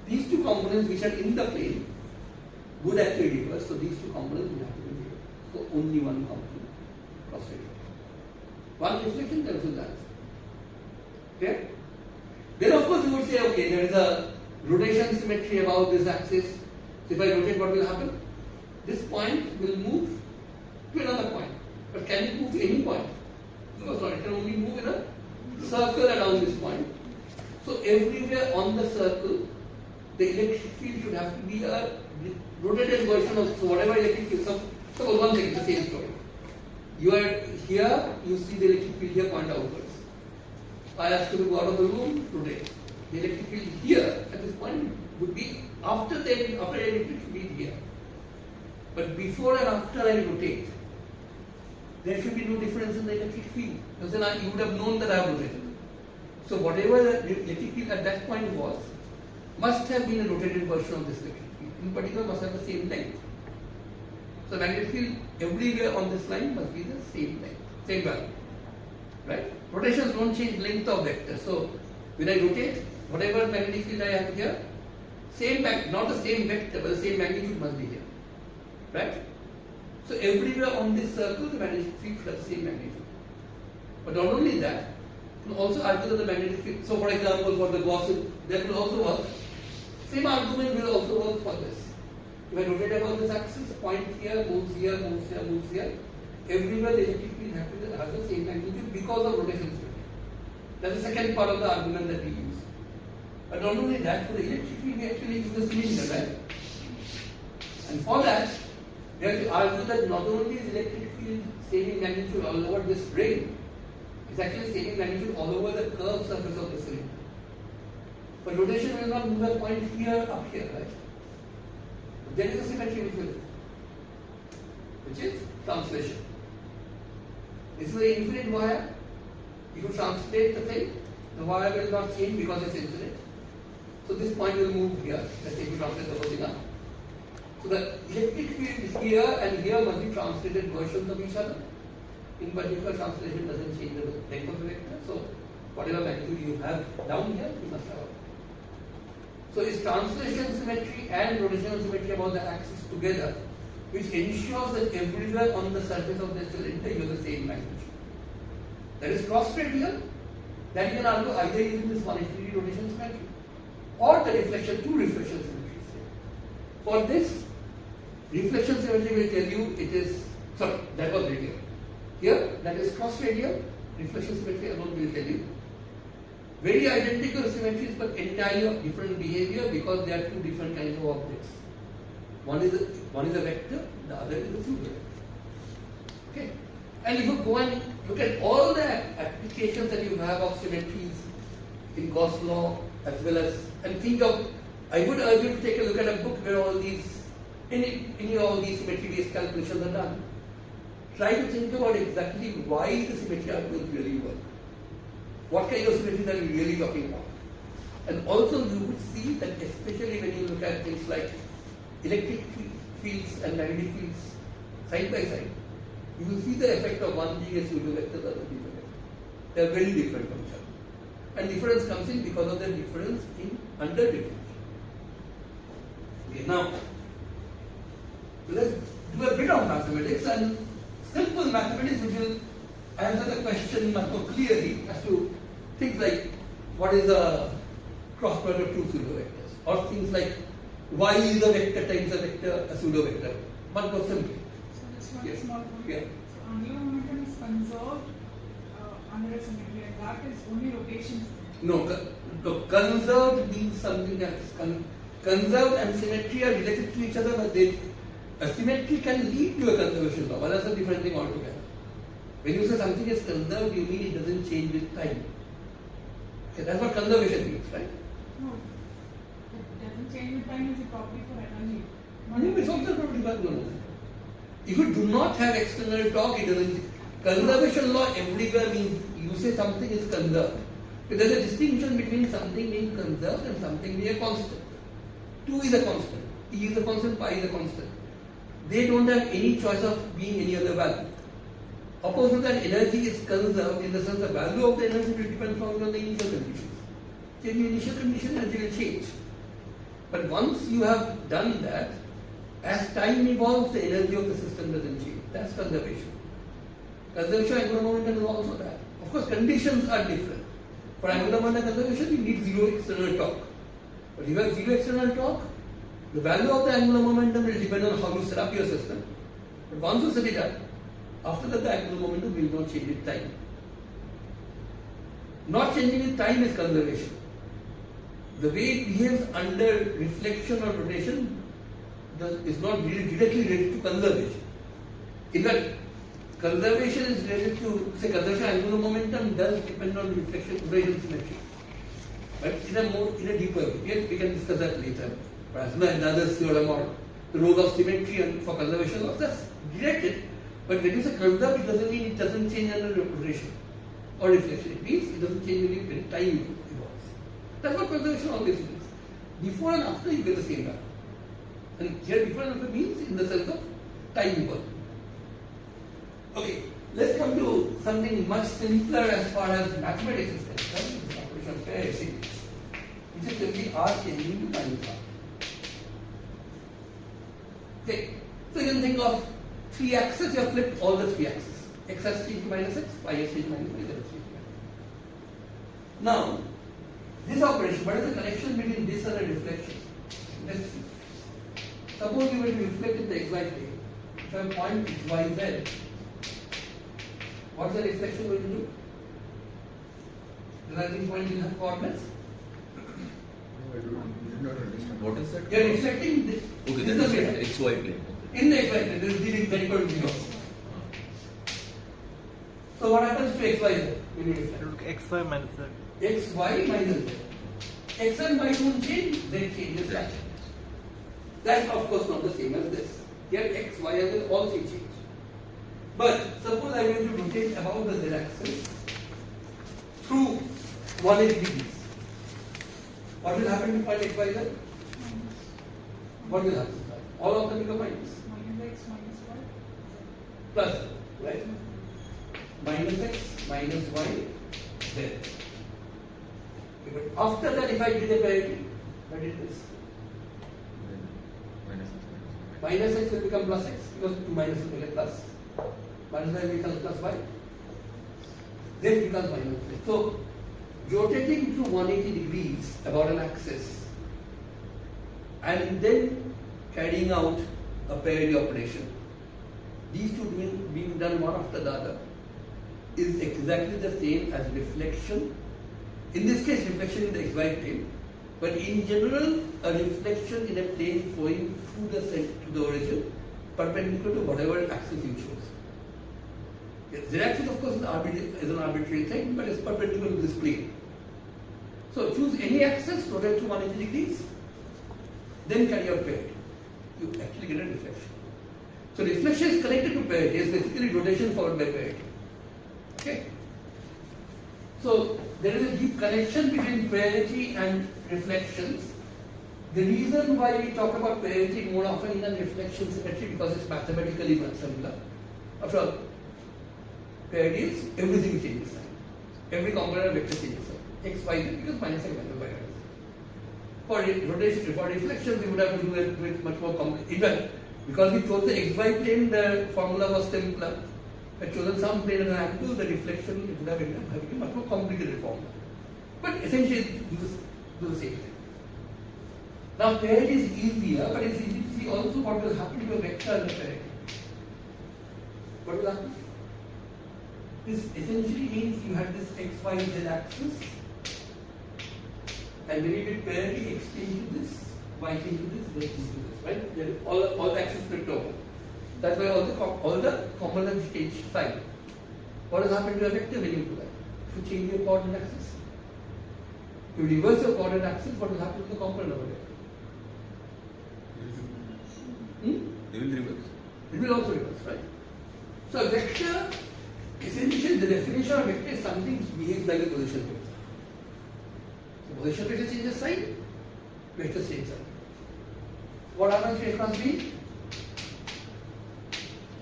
These two components which are in the plane would actually reverse, so these two components would have to be here. So only one component cross-reflection. One reflection, there is that. Okay? Then of course you would say, okay, there is a rotation symmetry about this axis. So if I rotate, what will happen? This point will move to another point. But can it move to any point? No, sorry, it can only move in a circle around this point. So everywhere on the circle, the electric field should have to be a rotated version of, so whatever electric field, suppose one thing, the same story. You are here, you see the electric field here point outwards. I ask you to go out of the room, rotate. The electric field here at this point would be after the electric field here. But before and after I rotate, there should be no difference in the electric field. Because then you would have known that I have rotated. So whatever the electric field at that point was, must have been a rotated version of this electric field. In particular, must have the same length. So magnetic field everywhere on this line must be the same length, same value. Right? Rotations don't change length of vector. So when I rotate, whatever magnetic field I have here, not the same vector, but the same magnitude must be here. Right? So everywhere on this circle, the magnetic field should have the same magnitude. But not only that, you can also argue that the magnetic field, so for example, for the Gaussian, that will also work. Same argument will also work for this. If I rotate about this axis, a point here, moves here, moves here, moves here, everywhere the electric field has the same magnitude because of rotation symmetry. That's the second part of the argument that we use. But not only that, for the electric field we actually use the cylinder, right? And for that, we have to argue that not only is electric field saving magnitude all over this ring, it's actually saving magnitude all over the curved surface of the cylinder. But rotation will not move a point here up here, right? But there is a symmetry which is translation. This is an infinite wire. If you translate the thing, the wire will not change because it's infinite. So this point will move here. Let's say if you translate the whole thing up. So the electric field here and here must be translated versions of each other. In particular, translation doesn't change the length of the vector. So whatever magnitude you have down here, you must have up. So it's translation symmetry and rotational symmetry about the axis together, which ensures that everywhere on the surface of the cylinder you have the same magnitude. That is cross-radial. That you can argue either using this 180 rotation symmetry or the two reflection symmetries. For this, reflection symmetry will tell you it is, sorry, that was radial. Here, that is cross-radial. Reflection symmetry alone will tell you. Very identical symmetries but entirely different behavior because they are two different kinds of objects. One is a vector, the other is a pseudo-vector. Okay? And if you go and look at all the applications that you have of symmetries in Gauss law as well as, and think of, I would urge you to take a look at a book where all these, any all these symmetry-based calculations are done. Try to think about exactly why the symmetry arguments really work. What kind of symmetries are we really talking about? And also you would see that especially when you look at things like electric fields and magnetic fields side by side, you will see the effect of one being a pseudo-vector, the other being a vector. They are very different from each other. And difference comes in because of the difference in under differential. Okay, now, let's do a bit of mathematics and simple mathematics which will answer the question much more clearly as to things like what is a cross product of two pseudo-vectors, or things like y is a vector times a vector, a pseudo-vector. Much more simple. So just one Yes. small point. Yeah. So angular momentum is conserved under a symmetry, and that is only rotation. No, conserved means something else. Conserved and symmetry are related to each other, but a symmetry can lead to a conservation law. Well, that's a different thing altogether. When you say something is conserved, you mean it doesn't change with time. Okay, that's what conservation means, right? No, it doesn't change with time. It's a property for energy. No, it's also a property for no. If you do not have external torque, it doesn't. Conservation law everywhere means you say something is conserved. But there's a distinction between something being conserved and something being a constant. 2 is a constant, E is a constant, pi is a constant. They don't have any choice of being any other value. Opposite that, energy is conserved in the sense the value of the energy will depend on the initial conditions. In the initial condition, energy will change. But once you have done that, as time evolves, the energy of the system doesn't change. That's conservation. Conservation of angular momentum is also that. Of course, conditions are different. For angular momentum conservation, you need zero external torque. But if you have zero external torque, the value of the angular momentum will depend on how you set up your system. But once you set it up, after that the angular momentum will not change with time. Not changing with time is conservation. The way it behaves under reflection or rotation is not really directly related to conservation. In fact, conservation is related to, say, conservation angular momentum does depend on reflection, rotation, symmetry. But in a deeper way. We can discuss that later. Perhaps another theorem or the role of symmetry for conservation laws, that's directed. But when you say conserve, it doesn't mean it doesn't change under rotation or reflection. It means it doesn't change when time evolves. That's what conservation always means. Before and after, you get the same value. And here, before and after means in the sense of time evolving. Okay, let's come to something much simpler as far as mathematics is concerned. This operation of parity, which is simply R changing to minus R. Okay, so you can think of 3 axes, you have flipped all the 3 axes. X has changed to minus x, y has changed to minus y, z has changed to minus. Now, this operation, what is the connection between this and a reflection? Let's see. Suppose you were to reflect in the xy plane. If I point y, z, what is the reflection going to do? Does that point will have coordinates? I did not understand. What is that? You are reflecting this. Okay, this then is it's the XY plane. in the xy plane, there is the vertical zero. So what happens to xy z when you reflect? Look, xy minus z. Xy minus z. X and y don't change, z changes that. That's of course not the same as this. Here x, y and z all 3 change. But suppose I am going to rotate about the z axis through 180 degrees. What will happen to point x, y, z? What will happen? All of them become minus. Minus x minus y. Plus, right? Minus x, minus y, z. Okay, but after that, if I did a parity, I did this. Minus x will become plus x because 2 minus will become plus. Minus y becomes plus y. Then becomes minus y. So, rotating through 180 degrees about an axis and then carrying out a parity operation, these two being done one after the other, is exactly the same as reflection. In this case, reflection in the xy plane, but in general, a reflection in a plane flowing through the center to the origin, perpendicular to whatever axis you choose. Z axis, of course, is an arbitrary thing, but it's perpendicular to this plane. So choose any axis, rotate to 180 degrees, then carry out parity. You actually get a reflection. So reflection is connected to parity. It's basically rotation followed by parity. Okay. So there is a deep connection between parity and reflections. The reason why we talk about parity more often than reflection symmetry because it's mathematically much simpler. After all, parity is everything changes sign. Every component vector changes sign. X, y, z becomes minus x minus y. For rotation, for reflections, we would have to do it much more complicated. Even because we chose the xy plane, the formula was simpler. If I chosen some plane and an angle, the reflection it would have become a much more complicated formula. But essentially, do the same thing. Now, parity is easier, but it's easy to see also what will happen to a vector and a parity. What will happen? This essentially means you had this x, y, z axis, and when you did parity, x changed to this, y changed to this, z changed to this, right? Then all the axes flipped over. That's why all the components change sign. What has happened to a vector when you do that? If you change your coordinate axis, If you reverse your coordinate axis, what will happen to the component over there? They will reverse. It will also reverse, right? So a vector, essentially the definition of vector is something which behaves like a position vector. So position vector changes sign, vector change sign. What happens to A cross B?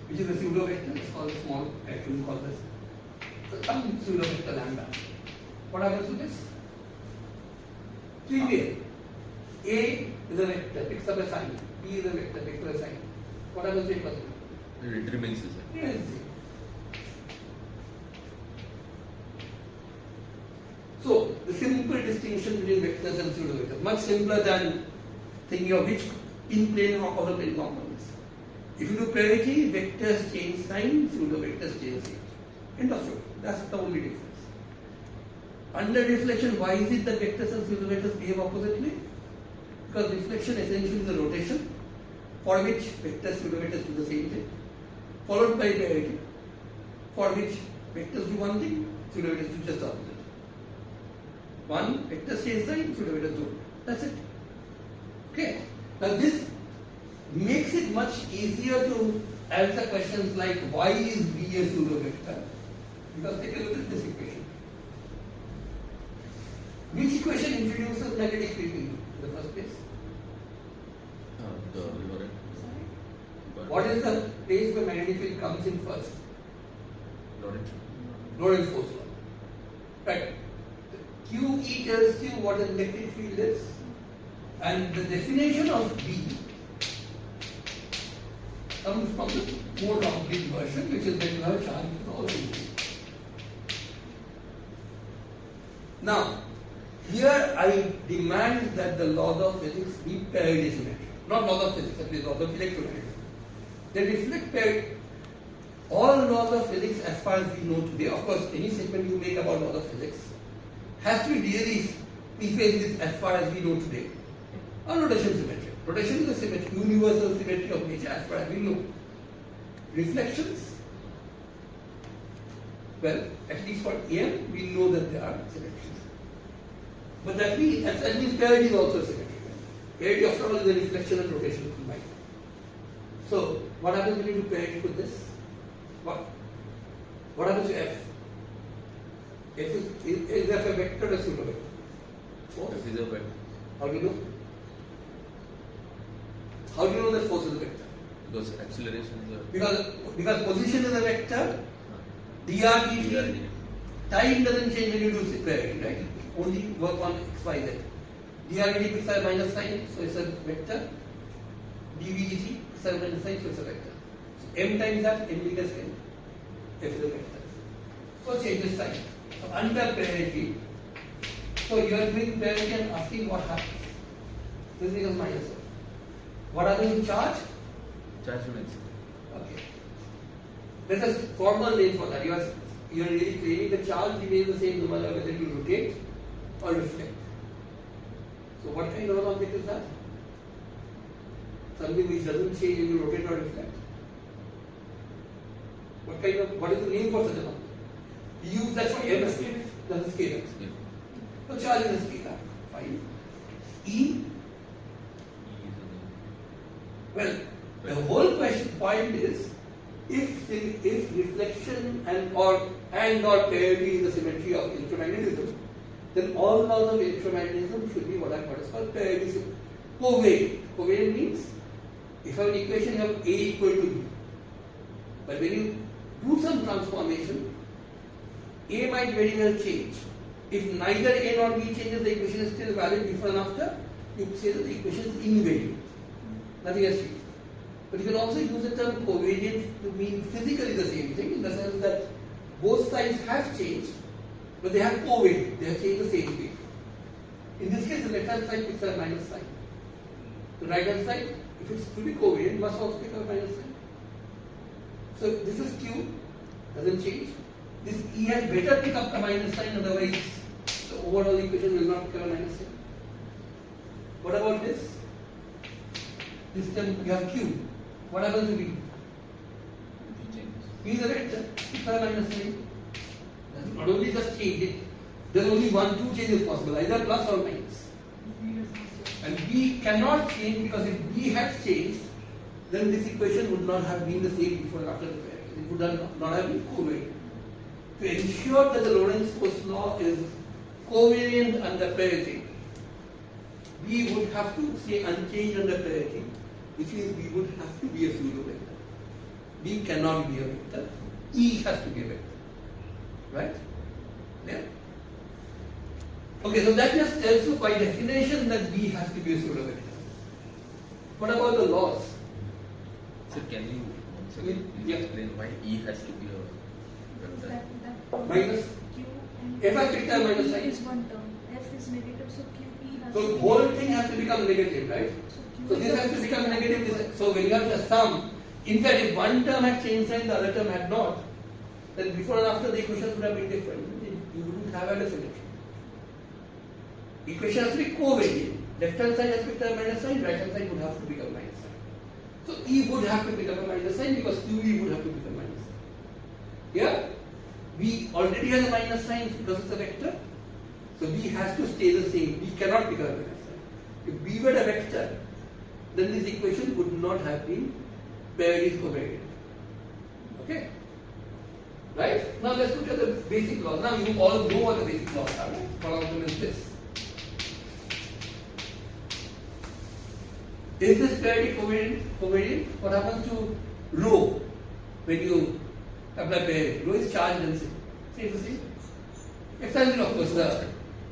Which is a pseudo vector, it's called a small vector, we call this. So some pseudo vector lambda. What happens to this? Trivial. A is a vector, picks up a sign. B is a vector, picks up a sign. What happens to A cross B? It remains the same. Yes. So, the simple distinction between vectors and pseudovectors, much simpler than thinking of which in plane or outer plane components. If you do parity, vectors change sign, pseudovectors change shape. End of story. That's the only difference. Under reflection, why is it that vectors and pseudovectors behave oppositely? Because reflection essentially is a rotation for which vectors, pseudovectors do the same thing, followed by parity, for which vectors do one thing, pseudovectors do just the opposite. One, vectors change sign, pseudovectors don't. That's it. Okay. Now this makes it much easier to answer questions like why is B a pseudovector? Because take a look at this equation. Which equation introduces magnetic field in the first place? The Lorentz. What is the place where magnetic field comes in first? Lorentz. Lorentz force law. Right. QE tells you what an electric field is, and the definition of B comes from the more complete version, which is when you have a charge with all things. Now, here I demand that the laws of physics be parity symmetric. Not laws of physics, at least laws of electromagnetic. They reflect parity. All laws of physics as far as we know today, of course, any statement you make about laws of physics has to be really prefaced with as far as we know today. Or rotation symmetry. Rotation is a symmetry, universal symmetry of nature as far as we know. Reflections, well, at least for AM, we know that there are symmetries. But that means parity is also a symmetry. Parity after all is a reflection and rotation combined. So, what happens when you do parity with this? What happens to F? Is F a vector or pseudovector? F is a vector. How do you know? How do you know that force is a vector? Because acceleration is a Because position is a vector, dr dt, time doesn't change when you do parity, right? Only work on x, y, z. dr dt picks up minus sign, so it's a vector. dv dt picks up minus sign, so it's a vector. So m times that, m equals n, f is a vector. So changes sign. So under parity, so you are doing parity and asking what happens. This becomes minus 1. What happens to charge? charge remains. Okay. There's a formal name for that. You are really claiming the charge remains the same no matter whether you rotate or reflect. So what kind of an object is that? Something which doesn't change when you rotate or reflect. What is the name for such an object? We use that for air. That's a scalar. So charge is a scalar. Fine. E. Well, the whole point is if reflection and or parity is the symmetry of electromagnetism, then all laws of electromagnetism should be what is called parity. Covariant. Covariant means if I have an equation, you have A equal to B. But when you do some transformation, A might very well change. If neither A nor B changes, the equation is still valid before and after. You say that the equation is invariant. Nothing has changed. But you can also use the term covariant to mean physically the same thing, in the sense that both sides have changed, but they have covariant. They have changed the same way. In this case, the left hand side picks up a minus sign. The right hand side, if it's to be covariant, must also pick up a minus sign. So this is Q, doesn't change. This E had better pick up a minus sign, otherwise the overall equation will not pick up a minus sign. What about this? This term you have Q. What happens to B? B is a vector. Picks up a minus sign. Not only just change it, There's only two changes possible, either plus or minus. B does not change. And B cannot change, because if B had changed, then this equation would not have been the same before and after the parity. It would not have been covariant. To ensure that the Lorentz-Fourier law is covariant under parity, B would have to stay unchanged under parity, which means B would have to be a pseudo-vector. B cannot be a vector. E has to be a vector. Right? Yeah? Okay, so that just tells you by definition that B has to be a pseudo-vector. What about the laws? So can you once again please explain why E has to be a vector? Minus Q and F has vector minus E sign. is one term. F is negative, so QE has So to the be whole negative. thing has to become negative, right? Q So is this a has to fixed become term. negative. So when you have the sum, in fact, if one term had changed sign, the other term had not, then before and after the equations would have been different. You wouldn't have had a symmetry. Equation has to be covariant. Left hand side has to become minus sign, right hand side would have to become minus sign. So E would have to become a minus sign because QE would have to become minus sign. Here, B already has a minus sign because it's a vector. So B has to stay the same. B cannot become a minus sign. If B were a vector, then this equation would not have been parity covariant. Okay? Right? Now let's look at the basic laws. Now you all know what the basic laws are. Right? One of them is this. Is this parity covariant? What happens to rho when you apply parity? Rho is charge density. Stays the same. Epsilon of course is a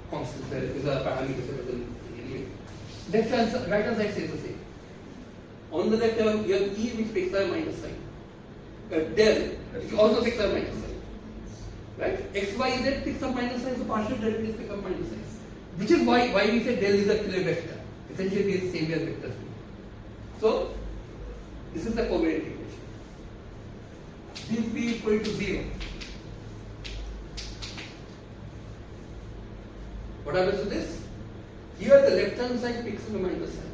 constant, is a parameter. Left hand, right hand side stays the same. On the left you have E which takes a minus sign. Del which also takes a minus sign. Right? X, Y, Z picks up minus sign, so partial derivatives pick up minus signs. Which is why we say del is a clear vector. Essentially it is the same as vector. So this is the covariant equation. If B equal to 0, what happens to this? Here the left hand side picks up a minus sign.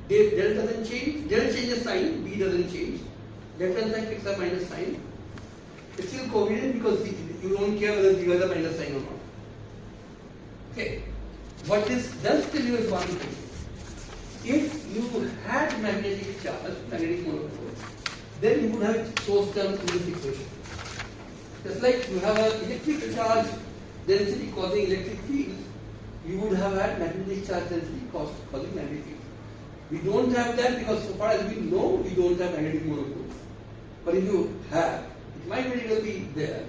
If del doesn't change, del changes sign, B doesn't change. Left hand side picks up minus sign. It's still covariant because you don't care whether you have a minus sign or not. Okay. What this does tell you is one thing. If you had magnetic charge, magnetic monopole, then you would have source terms in this equation. Just like you have an electric charge density causing electric field, you would have had magnetic charge density causing magnetic field. We don't have that because so far as we know, we don't have magnetic monopoles. But if you have, it might very well be there,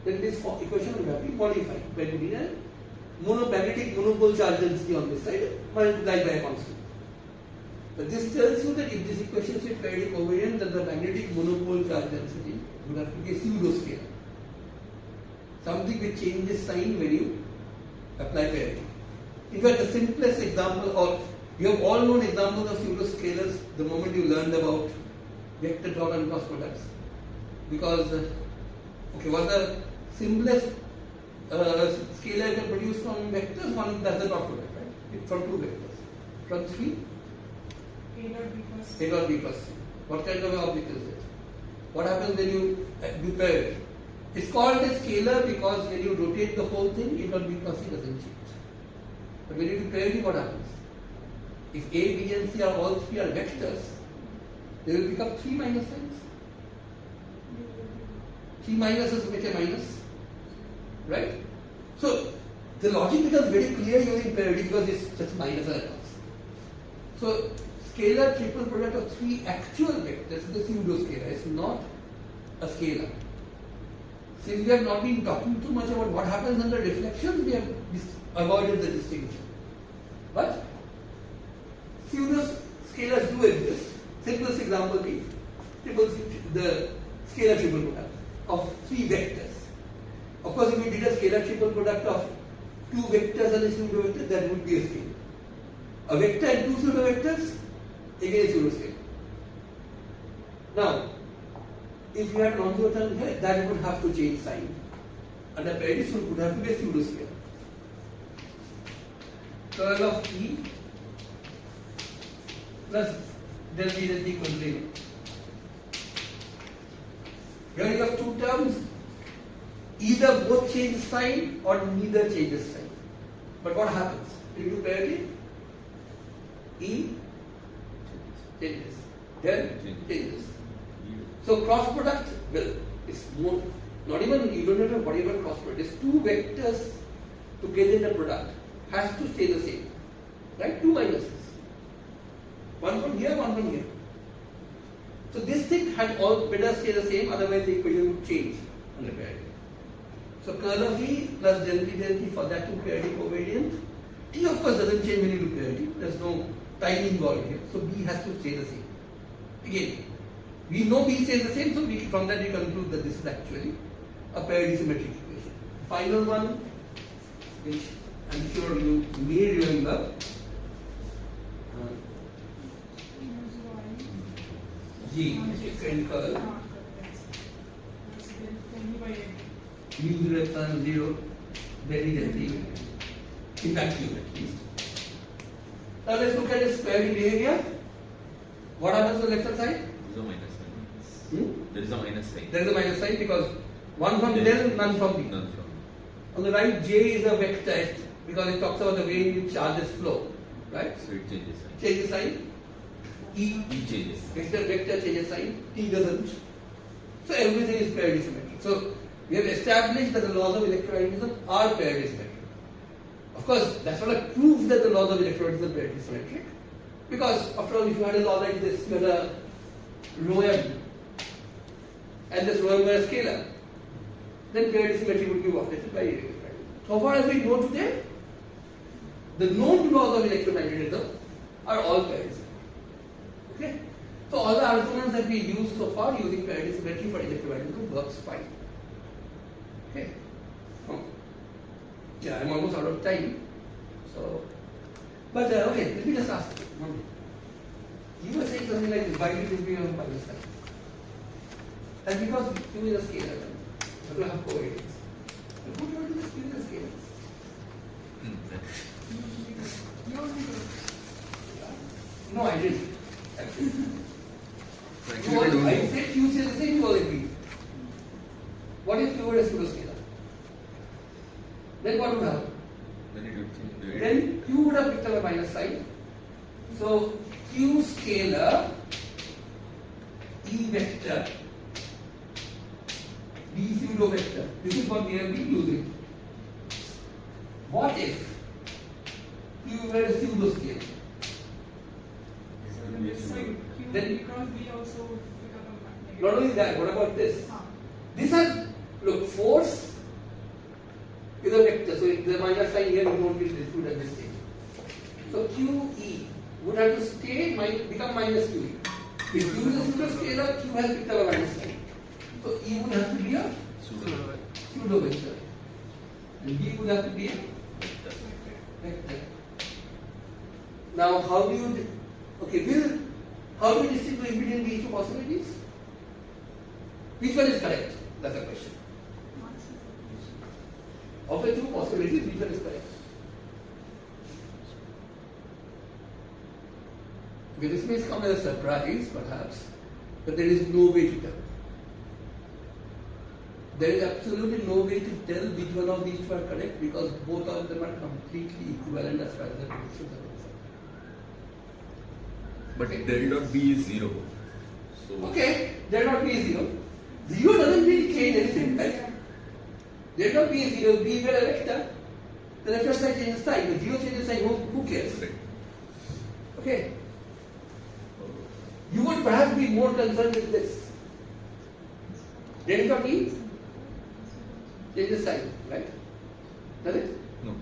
then this equation would have been modified by putting a magnetic monopole charge density on this side multiplied by a constant. But this tells you that if this equation is parity covariant, then the magnetic monopole charge density would have to be a pseudo-scalar. Something which changes sign when you apply parity. In fact, the simplest example, or you have all known examples of pseudo-scalars the moment you learned about vector dot and cross products. Because, what's the simplest scalar you can produce from vectors? One, that's the dot product, right? From two vectors. From three? A dot B plus C. A dot B plus C. What kind of object is it? What happens when you do parity? It's called a scalar because when you rotate the whole thing, A dot B plus C doesn't change. But when you do parity, what happens? If A, B and C are all three are vectors, they will pick up three minus signs. Three minuses make a minus. Right? So the logic becomes very clear using parity because it's just minus and plus. So scalar triple product of three actual vectors is the pseudo-scalar. It's not a scalar. Since we have not been talking too much about what happens under reflections, we have avoided the distinction. But pseudo-scalars do exist. Simplest example being the scalar triple product of three vectors. Of course, if we did a scalar triple product of two vectors and a pseudo-vector, that would be a scalar. A vector and two pseudo-vectors, again a pseudo-scalar. Now, if you had non-zero term here, that would have to change sign. Under parity, it would have to be a pseudo-scalar. Curl of E plus del B is equal to 0. Here you have two terms. either both change sign or neither changes sign. But what happens? If you do parity, E changes, del changes. So cross product will is more, not even, you don't have to worry about cross product. There's two vectors to get in the product has to stay the same, right? Two minuses, one from here, one from here. So this thing had all better stay the same, otherwise the equation would change on the parity. So curl of E plus del T for that to parity covariant. T of course doesn't change when you do parity. There's no time involved here. So B has to stay the same. Again, we know B stays the same, so from that we conclude that this is actually a parity symmetric equation. Final one, which I'm sure you may remember. G, and curl. Mu 0 epsilon 0, very gently, in that cube at least. Now let's look at its parity behavior. What happens on the left hand side? There is a minus sign. There is a minus sign. There is a minus sign because one from del, none from B. None from. On the right, J is a vector because it talks about the way in which charges flow, right? So it changes sign. Changes sign. E changes. Vector changes sign. T doesn't. So everything is parity symmetric. So we have established that the laws of electromagnetism are parity symmetric. Of course, that's not a proof that the laws of electromagnetism are parity symmetric. Because after all, if you had a law like this, you had a rho m, and this rho m were a scalar, then parity symmetry would be violated by electromagnetism. So far as we know today, the known laws of electromagnetism are all parity symmetric. Okay? So all the arguments that we used so far using parity symmetry for electromagnetism works fine. Okay? Yeah, I'm almost out of time. So, but okay, let me just ask you one thing. You were saying something like why did it be on minus sign? And because Q is a scalar, you have to have covariance. And who told you this Q is a scalar? No, I didn't. Actually. I said Q says the same, you all agree. What if Q were a pseudoscalar? Then what would happen? Then it would change. Then Q would have picked up a minus sign. So Q scalar E vector B pseudo vector. This is what we have been using. What if Q were a pseudo scalar? Then because we also pick up a magnetic. not only that, what about this? This has, look, force is a vector, so the minus sign here we won't be dispute at this stage. So QE would have to stay, become minus QE. If Q is a pseudoscalar, Q has picked up a minus sign. So E would have to be a pseudo vector. And B would have to be a vector. Now how do you, how do you distinguish between these two possibilities? Which one is correct? That's the question. Of the two possibilities, which one is correct? Okay, this may come as a surprise, perhaps, but there is no way to tell. There is absolutely no way to tell which one of these two are correct because both of them are completely equivalent as far as the predictions are concerned. But del dot B is 0. So Okay, del dot B is 0. 0 doesn't really change anything, right? Del dot B is 0, B were a vector. The left hand side changes sign, but 0 changes sign, who cares? right. Okay. You would perhaps be more concerned with this. Del dot E changes sign, right? Does it? No.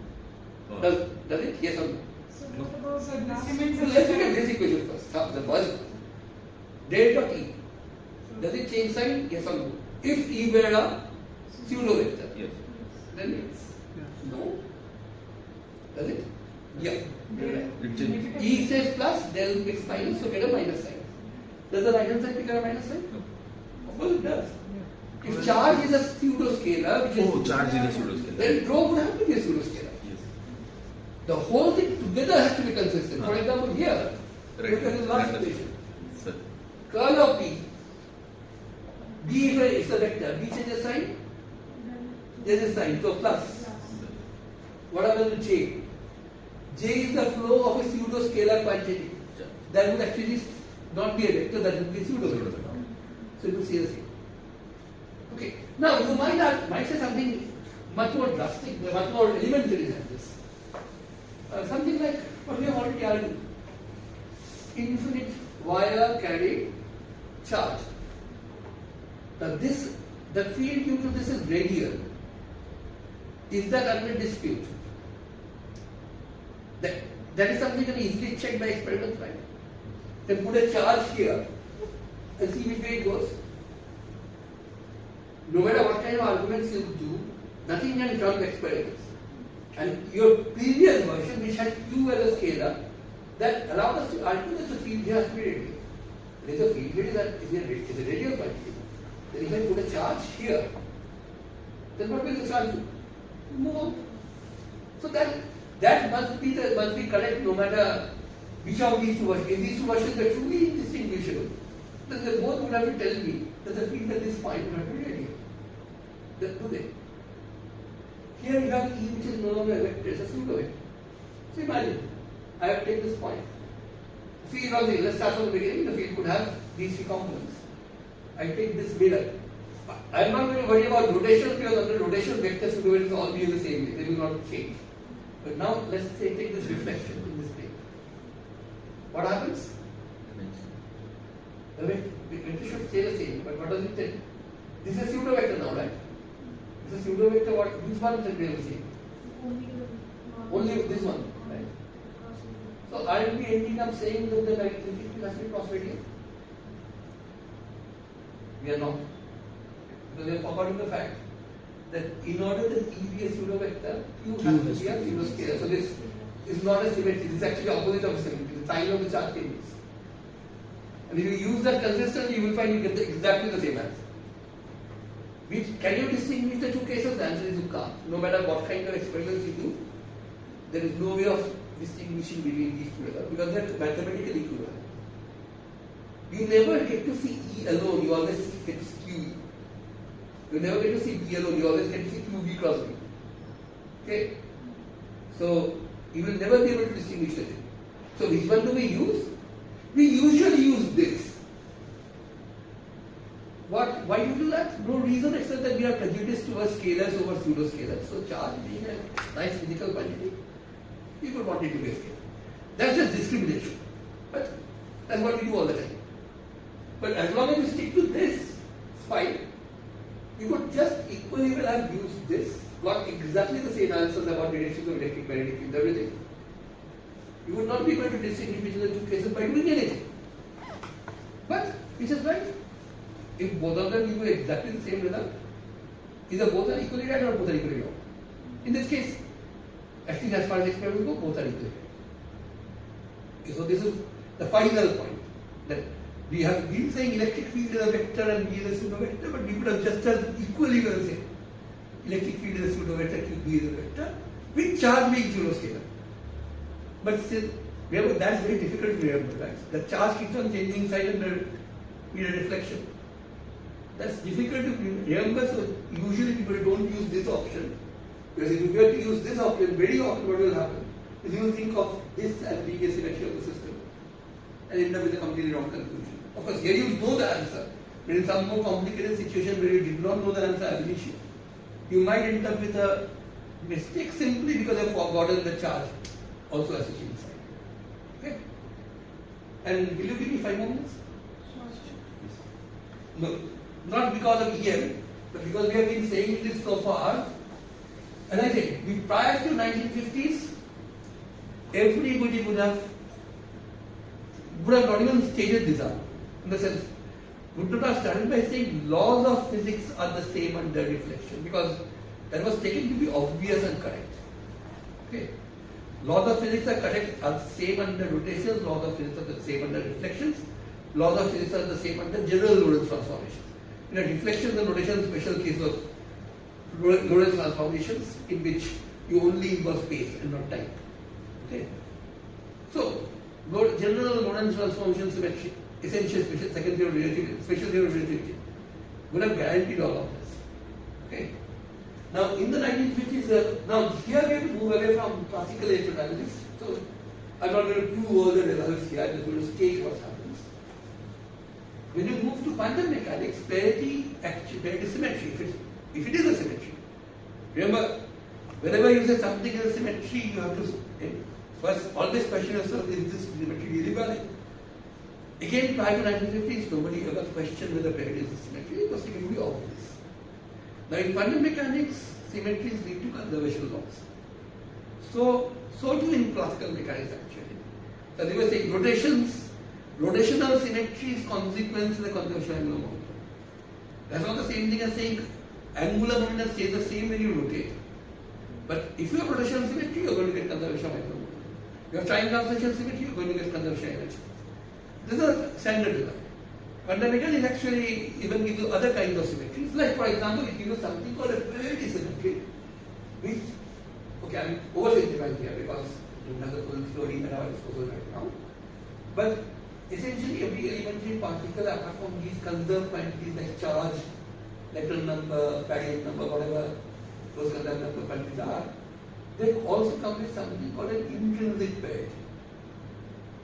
Does it? Yes or no? So what about So the this last remains So let's look at this equation first. The first one. Del dot E. Does it change sign? Yes or no? If E were a pseudo vector, Yes. then no. Does it? Yeah. You're right. It changes. E says plus, del makes minus, so get a minus sign. Does the right hand side pick up a minus sign? No. Of course it does. If charge is a pseudoscalar, which is Charge is a pseudoscalar. then rho would have to be a pseudoscalar. Yes. The whole thing together has to be consistent. For example, here, Right. look at this last Right. equation. Sir. Curl of B. B is a vector. B changes sign. There's a sign, so plus. What happens with J? J is the flow of a pseudo-scalar quantity. That would actually not be a vector, that would be a pseudo-vector. So you will see the same. Okay. Now you might say something much more drastic, much more elementary than this. Something like what we have already argued. Infinite wire carried charge. Now the field due to this is radial. Is that under dispute? That is something you can easily check by experiments, right? Then put a charge here and see which way it goes. No matter what kind of arguments you do, nothing can trump experiments. And your previous version, which had Q as a scalar, that allowed us to argue that the field here has to be radial. If the field here is a radial quantity, then if I put a charge here, then what will the charge do? Move on. So that must be correct no matter which of these two versions. If these two versions are truly indistinguishable, then they both would have to tell me that the field at this point would have to be radial. Do they? Here you have E, which is no longer a vector, it's a pseudo-vector. So imagine, I have taken this point. Field on the, let's start from the beginning, the field could have these three components. I take this mirror. I am not going to worry about rotation because under rotation vectors pseudo-vectors all be in the same way, they will not change. But now let's say take this reflection in this plane. What happens? The vector should stay the same, but what does it take? This is a pseudo-vector now, right? This is a pseudo-vector, which one is the same? Only this one, right? So I will be ending up saying that the electricity has to be cross-radial. We are not. Because we are forgetting the fact that in order that E be a pseudo-vector, Q has to be a pseudo-scalar. So this is not a symmetry, this is actually opposite of a symmetry. The sign of the chart changes. And if you use that consistently, you will find you get exactly the same answer. Can you distinguish the two cases? The answer is you can't. No matter what kind of experiments you do, there is no way of distinguishing between these two because they are mathematically equivalent. You never get to see E alone, you always get to see Q. You never get to see B alone, you always get to see QB cross B. Okay? So, you will never be able to distinguish the two. So, which one do we use? We usually use this. Why do you do that? No reason except that we are prejudiced towards scalars over pseudo-scalars. So, charge being a nice physical quantity, people want it to be a scalar. That's just discrimination. But that's what we do all the time. But as long as you stick to this, it's fine. You could just equally well have used this, got exactly the same answers about directions of electric magnetic field, everything. You would not be able to distinguish between the two cases by doing anything. But, which is right. If both of them give you exactly the same result, either both are equally right or both are equally wrong. In this case, at least as far as experiments go, both are equally right. Okay, so this is the final point. That we have been saying electric field is a vector and B is a pseudo-vector, but we could have just as equally well said electric field is a pseudo-vector, QB is a vector, with charge being pseudo-scalar. But still, that's very difficult to remember, right? The charge keeps on changing sign under reflection. That's difficult to remember, so usually people don't use this option. Because if you get to use this option, very often what will happen is you will think of this as being a symmetry of the system and end up with a completely wrong conclusion. Of course, here you know the answer, but in some more complicated situation where you did not know the answer as initial, you might end up with a mistake simply because you have forgotten the charge also as a change sign. Okay? And will you give me 5 more minutes? No, not because of EM, but because we have been saying this so far. And I think prior to 1950s, everybody would have not even stated this out. In the sense, would not have started by saying laws of physics are the same under reflection, because that was taken to be obvious and correct. Okay. Laws of physics are correct, are the same under rotations, laws of physics are the same under reflections, laws of physics are the same under general Lorentz transformations. In a reflection and rotation, special case of Lorentz transformations in which you only involve space and not time. Okay. So, general Lorentz transformation symmetry, essential special second theory of relativity, special theory of relativity would have guaranteed all of this. Okay. Now in the 1950s, now here we have to move away from classical electrodynamics. So I'm not going to prove all the results here, I'm just going to state what happens. When you move to quantum mechanics, parity symmetry, if it is a symmetry. Remember, whenever you say something is a symmetry, you have to first always question yourself, is this symmetry really valid? Again, prior to 1950s, nobody ever questioned whether parity is a symmetry. It was taken to be obvious. Now in quantum mechanics, symmetries lead to conservation laws. So too in classical mechanics actually. So they were saying rotational symmetry is consequence of the conservation of angular momentum. That's not the same thing as saying angular momentum stays the same when you rotate. But if you have rotational symmetry, you're going to get conservation of angular momentum. You have time translation symmetry, you're going to get conservation of energy. This is a standard design. Quantum mechanics actually even gives you other kinds of symmetries. Like for example, it gives you something called a parity symmetry, which, okay, I'm oversimplifying here because I don't have the full theory at our disposal right now. But essentially every elementary particle, apart from these conserved quantities like charge, electron number, baryon number, whatever those conserved number quantities are, they also come with something called an intrinsic parity,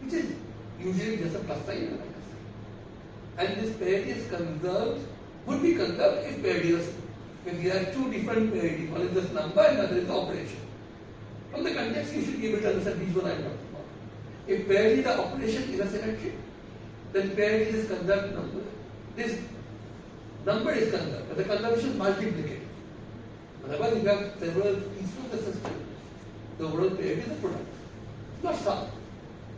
which is usually just a plus sign and a minus sign. And this parity is conserved, would be conserved if parity is, when we have two different parities, one is this number and another is the operation. From the context, you should be able to understand which one I am talking about. If parity, the operation is a symmetry, then parity is conserved number. This number is conserved, but the conservation is multiplicative. Otherwise, if you have several pieces of the system, the overall parity is a product, not sum.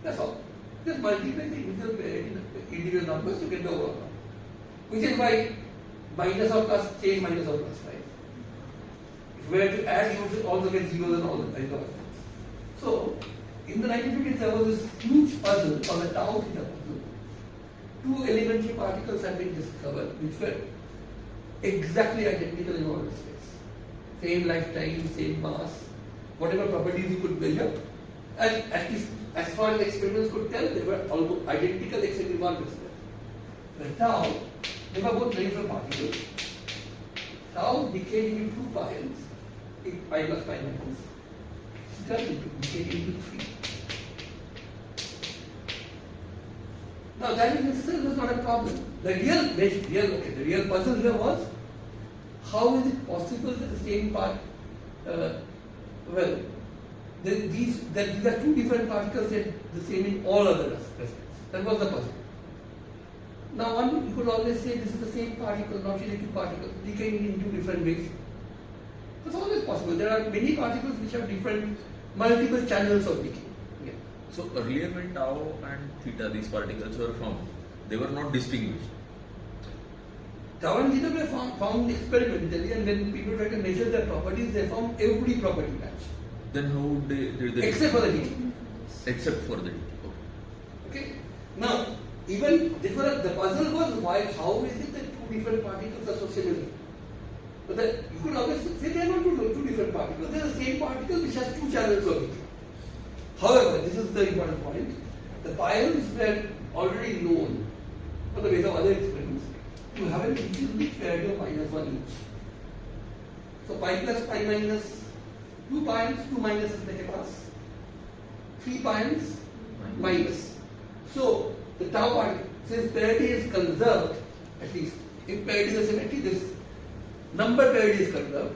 That's all. Just multiply the individual numbers to get the overall number. Which is why minus or plus change minus or plus, right? If you were to add, you would also get zeros and all the kinds of things. So, in the 1950s, there was this huge puzzle called the tau theta puzzle. Two elementary particles had been discovered which were exactly identical in order space. Same lifetime, same mass, whatever properties you could measure. And at least as far as experiments could tell, they were almost identical except in one respect. The tau, they were both natural particles. Tau decayed into two pions, pi plus pi minus. Theta decayed into 3. Now that in itself was not a problem. The real puzzle here was, how is it possible that the same part, these are two different particles and the same in all other respects. That was the puzzle. Now you could always say this is the same particle, not really two particles, decaying in two different ways. That's always possible. There are many particles which have different, multiple channels of decay. Yeah. So earlier when tau and theta, these particles were found, they were not distinguished. Tau and theta were found experimentally, and when people tried to measure their properties, they found every property match. Then how would they did they except for the decay. Except for the decay. Okay. Now, even the puzzle was why, how is it that two different particles are so similar? But you could always say they are not two different particles. They are the same particle which has two channels of decay. However, this is the important point. The pions were already known for the base of other experiments to have an intrinsic parity of -1 each. So pi plus pi minus, 2 pions, 2 minuses make a plus, 3 pions minus. So the tau part, since parity is conserved, at least if parity is a symmetry, this number parity is conserved,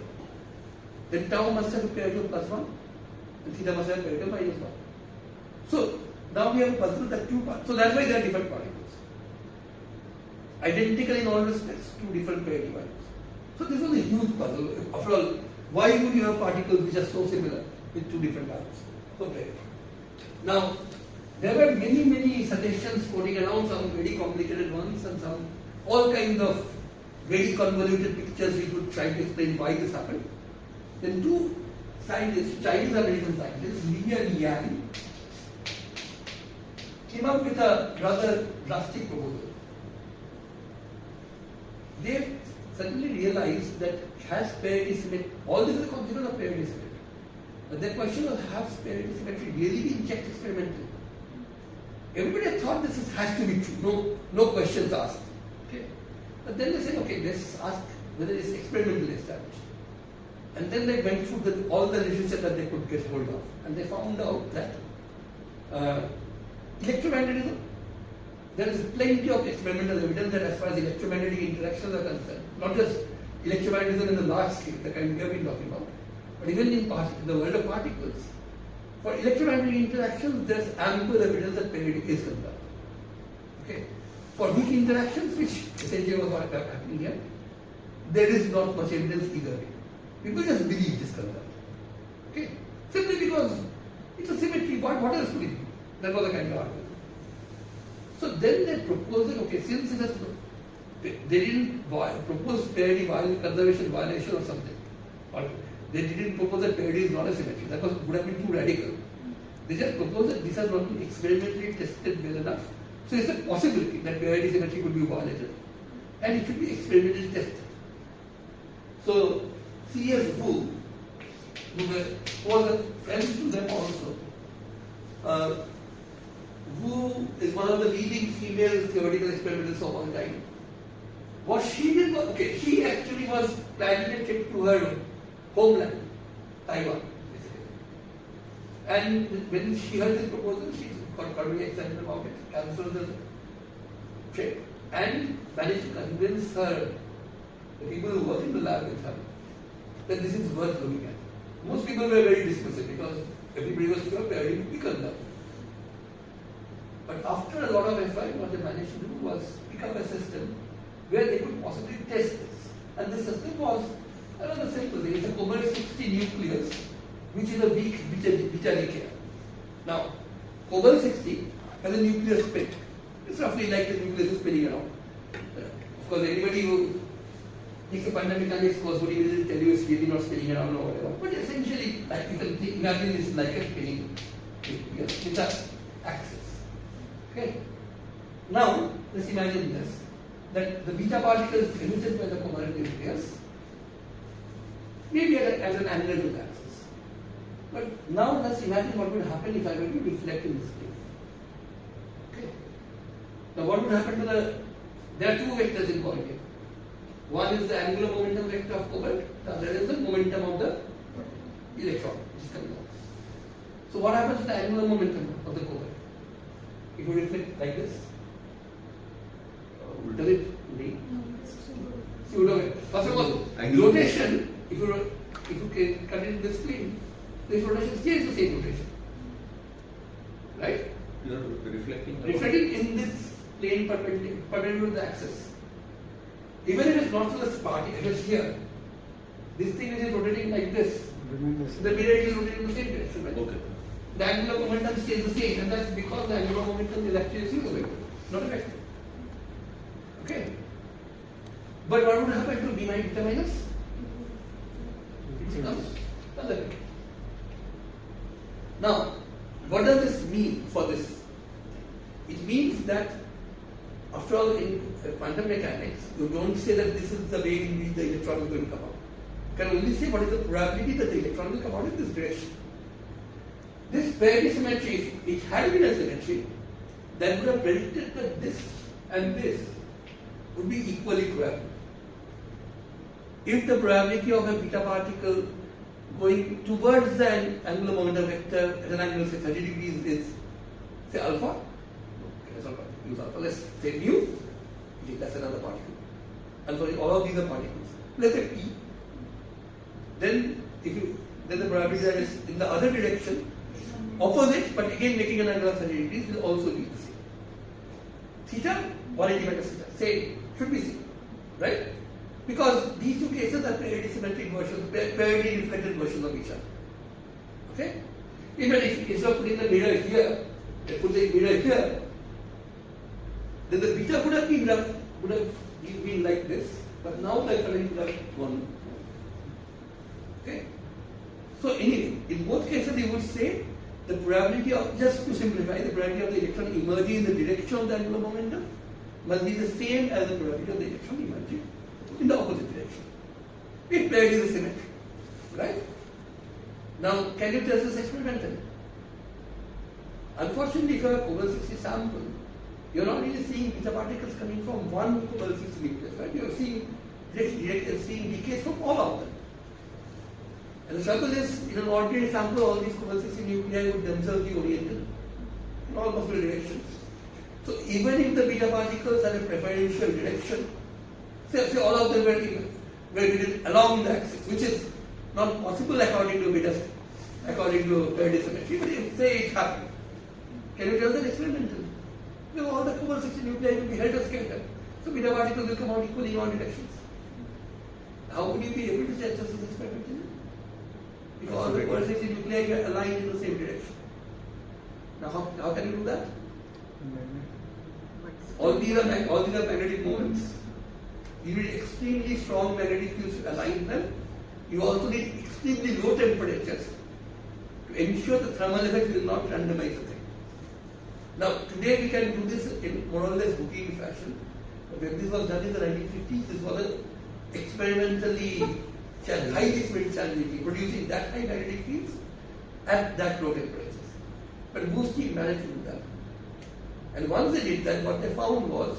then tau must have a parity of +1 and theta must have a parity of -1. So now we have a puzzle that two parts. So that's why they are different particles. Identical in all respects, two different parity values. So this was a huge puzzle. After all, why would you have particles which are so similar with two different values? Okay. Now, there were many suggestions floating around, some very complicated ones and some all kinds of very convoluted pictures which would try to explain why this happened. Then two scientists, Chinese American scientists, Li and Yang, came up with a rather drastic proposal. They suddenly realized that has parity symmetry, all this is a consequence of parity symmetry. But the question was, has parity symmetry really been checked experimentally? Everybody thought this has to be true, no questions asked. Okay. But then they said, okay, let's ask whether it's experimentally established. And then they went through all the literature that they could get hold of, and they found out that electromagnetism, there is plenty of experimental evidence that as far as electromagnetic interactions are concerned, not just electromagnetism in the large scale, the kind we have been talking about, but even in the world of particles, for electromagnetic interactions, there is ample evidence that parity is conserved. Okay. For weak interactions, which essentially was what happening here, there is not much evidence either way. People just believe this concept. Okay? Simply because it's a symmetry, what else could it be? That was the kind of argument. So then they proposed that, okay, since it has, they didn't propose parity conservation violation or something. Or they didn't propose that parity is not a symmetry. That would have been too radical. They just proposed that these are not been experimentally tested well enough. So it's a possibility that parity symmetry could be violated. And it should be experimentally tested. So C.S. Wu, who was a friend to them also, Wu is one of the leading female theoretical experimentalists of all time. What she did was, okay, she actually was planning a trip to her homeland, Taiwan, basically. And when she heard this proposal, she got very excited about it, cancelled the trip, and managed to convince her, the people who work in the lab with her, that this is worth looking at. Most people were very dismissive because everybody was sure parity would be conserved. But after a lot of effort, what they managed to do was pick up a system where they could possibly test this. And this system was another simple thing. It's a cobalt 60 nucleus, which is a weak beta decay. Now, cobalt 60 has a nuclear spin. It's roughly like the nucleus is spinning around. Of course, anybody who takes a quantum mechanics course would even tell you it's really not spinning around or whatever. But essentially, like you can imagine it's like a spinning nucleus with an axis. Okay. Now, let's imagine this, that the beta particles emitted by the cobalt nucleus maybe at an angle to the axis. But now let's imagine what would happen if I were to reflect in this plane. Okay. Now what would happen to there are two vectors involved here. One is the angular momentum vector of cobalt, the other is the momentum of the electron which is coming out. So what happens to the angular momentum of the cobalt? If you reflect like this, does it lead? Pseudovector. First of all, rotation, if you can cut it in this plane, this rotation stays the same rotation. Right? You are reflecting in this plane perpendicular to the axis. Even if it's not to the particle, if it's here, this thing is rotating like this. The mirror is rotating in the same direction, right? Okay. The angular momentum stays the same, and that's because the angular momentum is actually a pseudovector, not a vector. Okay? But what would happen to B minus beta minus? It becomes another vector. Now, what does this mean for this? It means that, after all, in quantum mechanics, you don't say that this is the way in which the electron is going to come out. You can only say what is the probability that the electron will come out in this direction. This parity symmetry, if it had been a symmetry, then would have predicted that this and this would be equally probable. If the probability of a beta particle going towards the angular momentum vector at an angle say 30 degrees is say alpha, okay, let's not use alpha, let's say mu, that's another particle. And so all of these are particles. Let's say p. Then the probability that is in the other direction, opposite, but again making an angle of 30 degrees will also be the same. Theta, 180 minus theta, same, should be same, right? Because these two cases are parity symmetric versions, parity reflected versions of each other. Okay? Even if instead of putting the mirror here, they put the mirror here, then the beta would have been like this, but now the current would have gone. Okay? So anyway, in both cases you would say the probability of, just to simplify, the probability of the electron emerging in the direction of the angular momentum must be the same as the probability of the electron emerging in the opposite direction. If parity is symmetric, right? Now, can you test this experimentally? Unfortunately, if you have a cobalt 60 sample, you're not really seeing beta particles coming from one cobalt 60 nucleus, right? You're seeing decays from all of them. And the trouble is, in an ordinary sample, all these covalescing nuclei would themselves be oriented in all possible directions. So even if the beta particles have a preferential direction, say all of them were along the axis, which is not possible according to parity symmetry, but if say it happened, can you tell that experimentally? Because all the covalescing nuclei will be held together. So beta particles will come out equally in all directions. How would you be able to test this experimentally? If all the covalescing nuclei are aligned in the same direction. Now how can you do that? All these are magnetic moments. You need extremely strong magnetic fields to align them. You also need extremely low temperatures to ensure the thermal effects will not randomize the thing. Now, today we can do this in more or less routine fashion. But when this was done in the 1950s, this was an experimentally highly challenging, producing that high magnetic fields at that low temperatures. But Booth team managed to do that. And once they did that, what they found was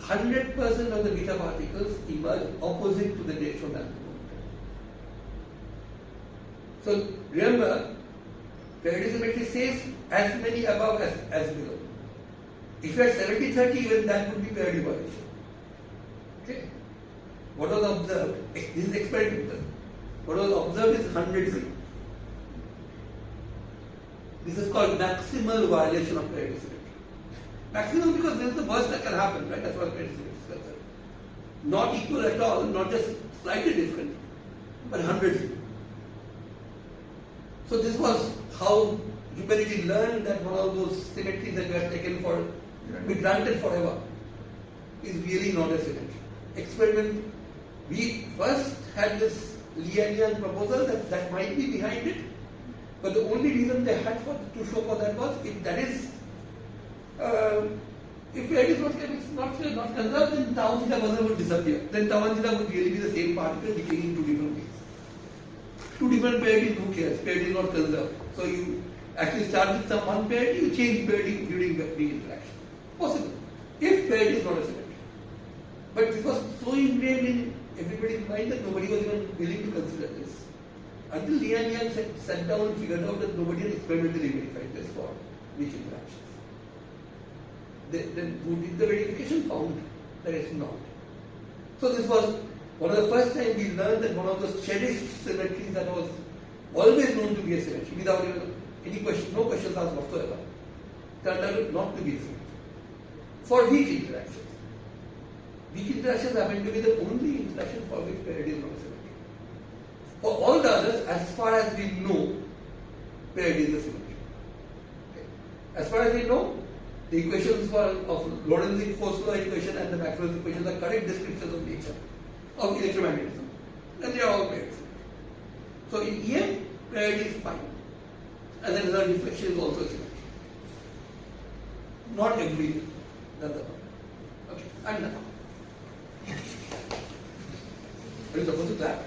100% of the beta particles emerge opposite to the electromagnetic moment. So remember, parity symmetry says as many above as below. If you had 70-30, even that would be parity violation. Okay? What was observed? This is experimental. What was observed is 100-0. This is called maximal violation of parity symmetry. Maximum because this is the worst that can happen, right? That's what parity symmetry is concerned. Not equal at all, not just slightly different, but 100. So this was how humanity learned that one of those symmetries that were taken for, be granted forever, is really not a symmetry. Experiment, we first had this Lianian proposal that might be behind it, but the only reason they had to show for that was if that is, if parity is not conserved, then tau theta buzzer would disappear. Then tau and theta would really be the same particle decaying in two different ways. Two different parities, who cares? Parity is not conserved. So you actually start with some one parity, you change parity during the interaction. Possible. If parity is not a symmetry. But this was so ingrained in everybody's mind that nobody was even willing to consider this. Until Lianian sat down and figured out that nobody had experimentally verified this for weak interactions. Then who did the verification found that it's not. So this was one of the first time we learned that one of those cherished symmetries that was always known to be a symmetry without even any question, no questions asked whatsoever, turned out not to be a symmetry. For weak interactions. Weak interactions happen to be the only interaction for which parity is not a symmetry. For all the others, as far as we know, parity is a symmetry. Okay. As far as we know, the equations of Lorentzian force law equation and the Maxwell's equations are correct descriptions of nature, of electromagnetism. And they are all parity symmetry. So in EM, parity is fine. As a result, reflection is also a symmetry. Not everything. That's the point. Okay, I'm done. Are you supposed to clap?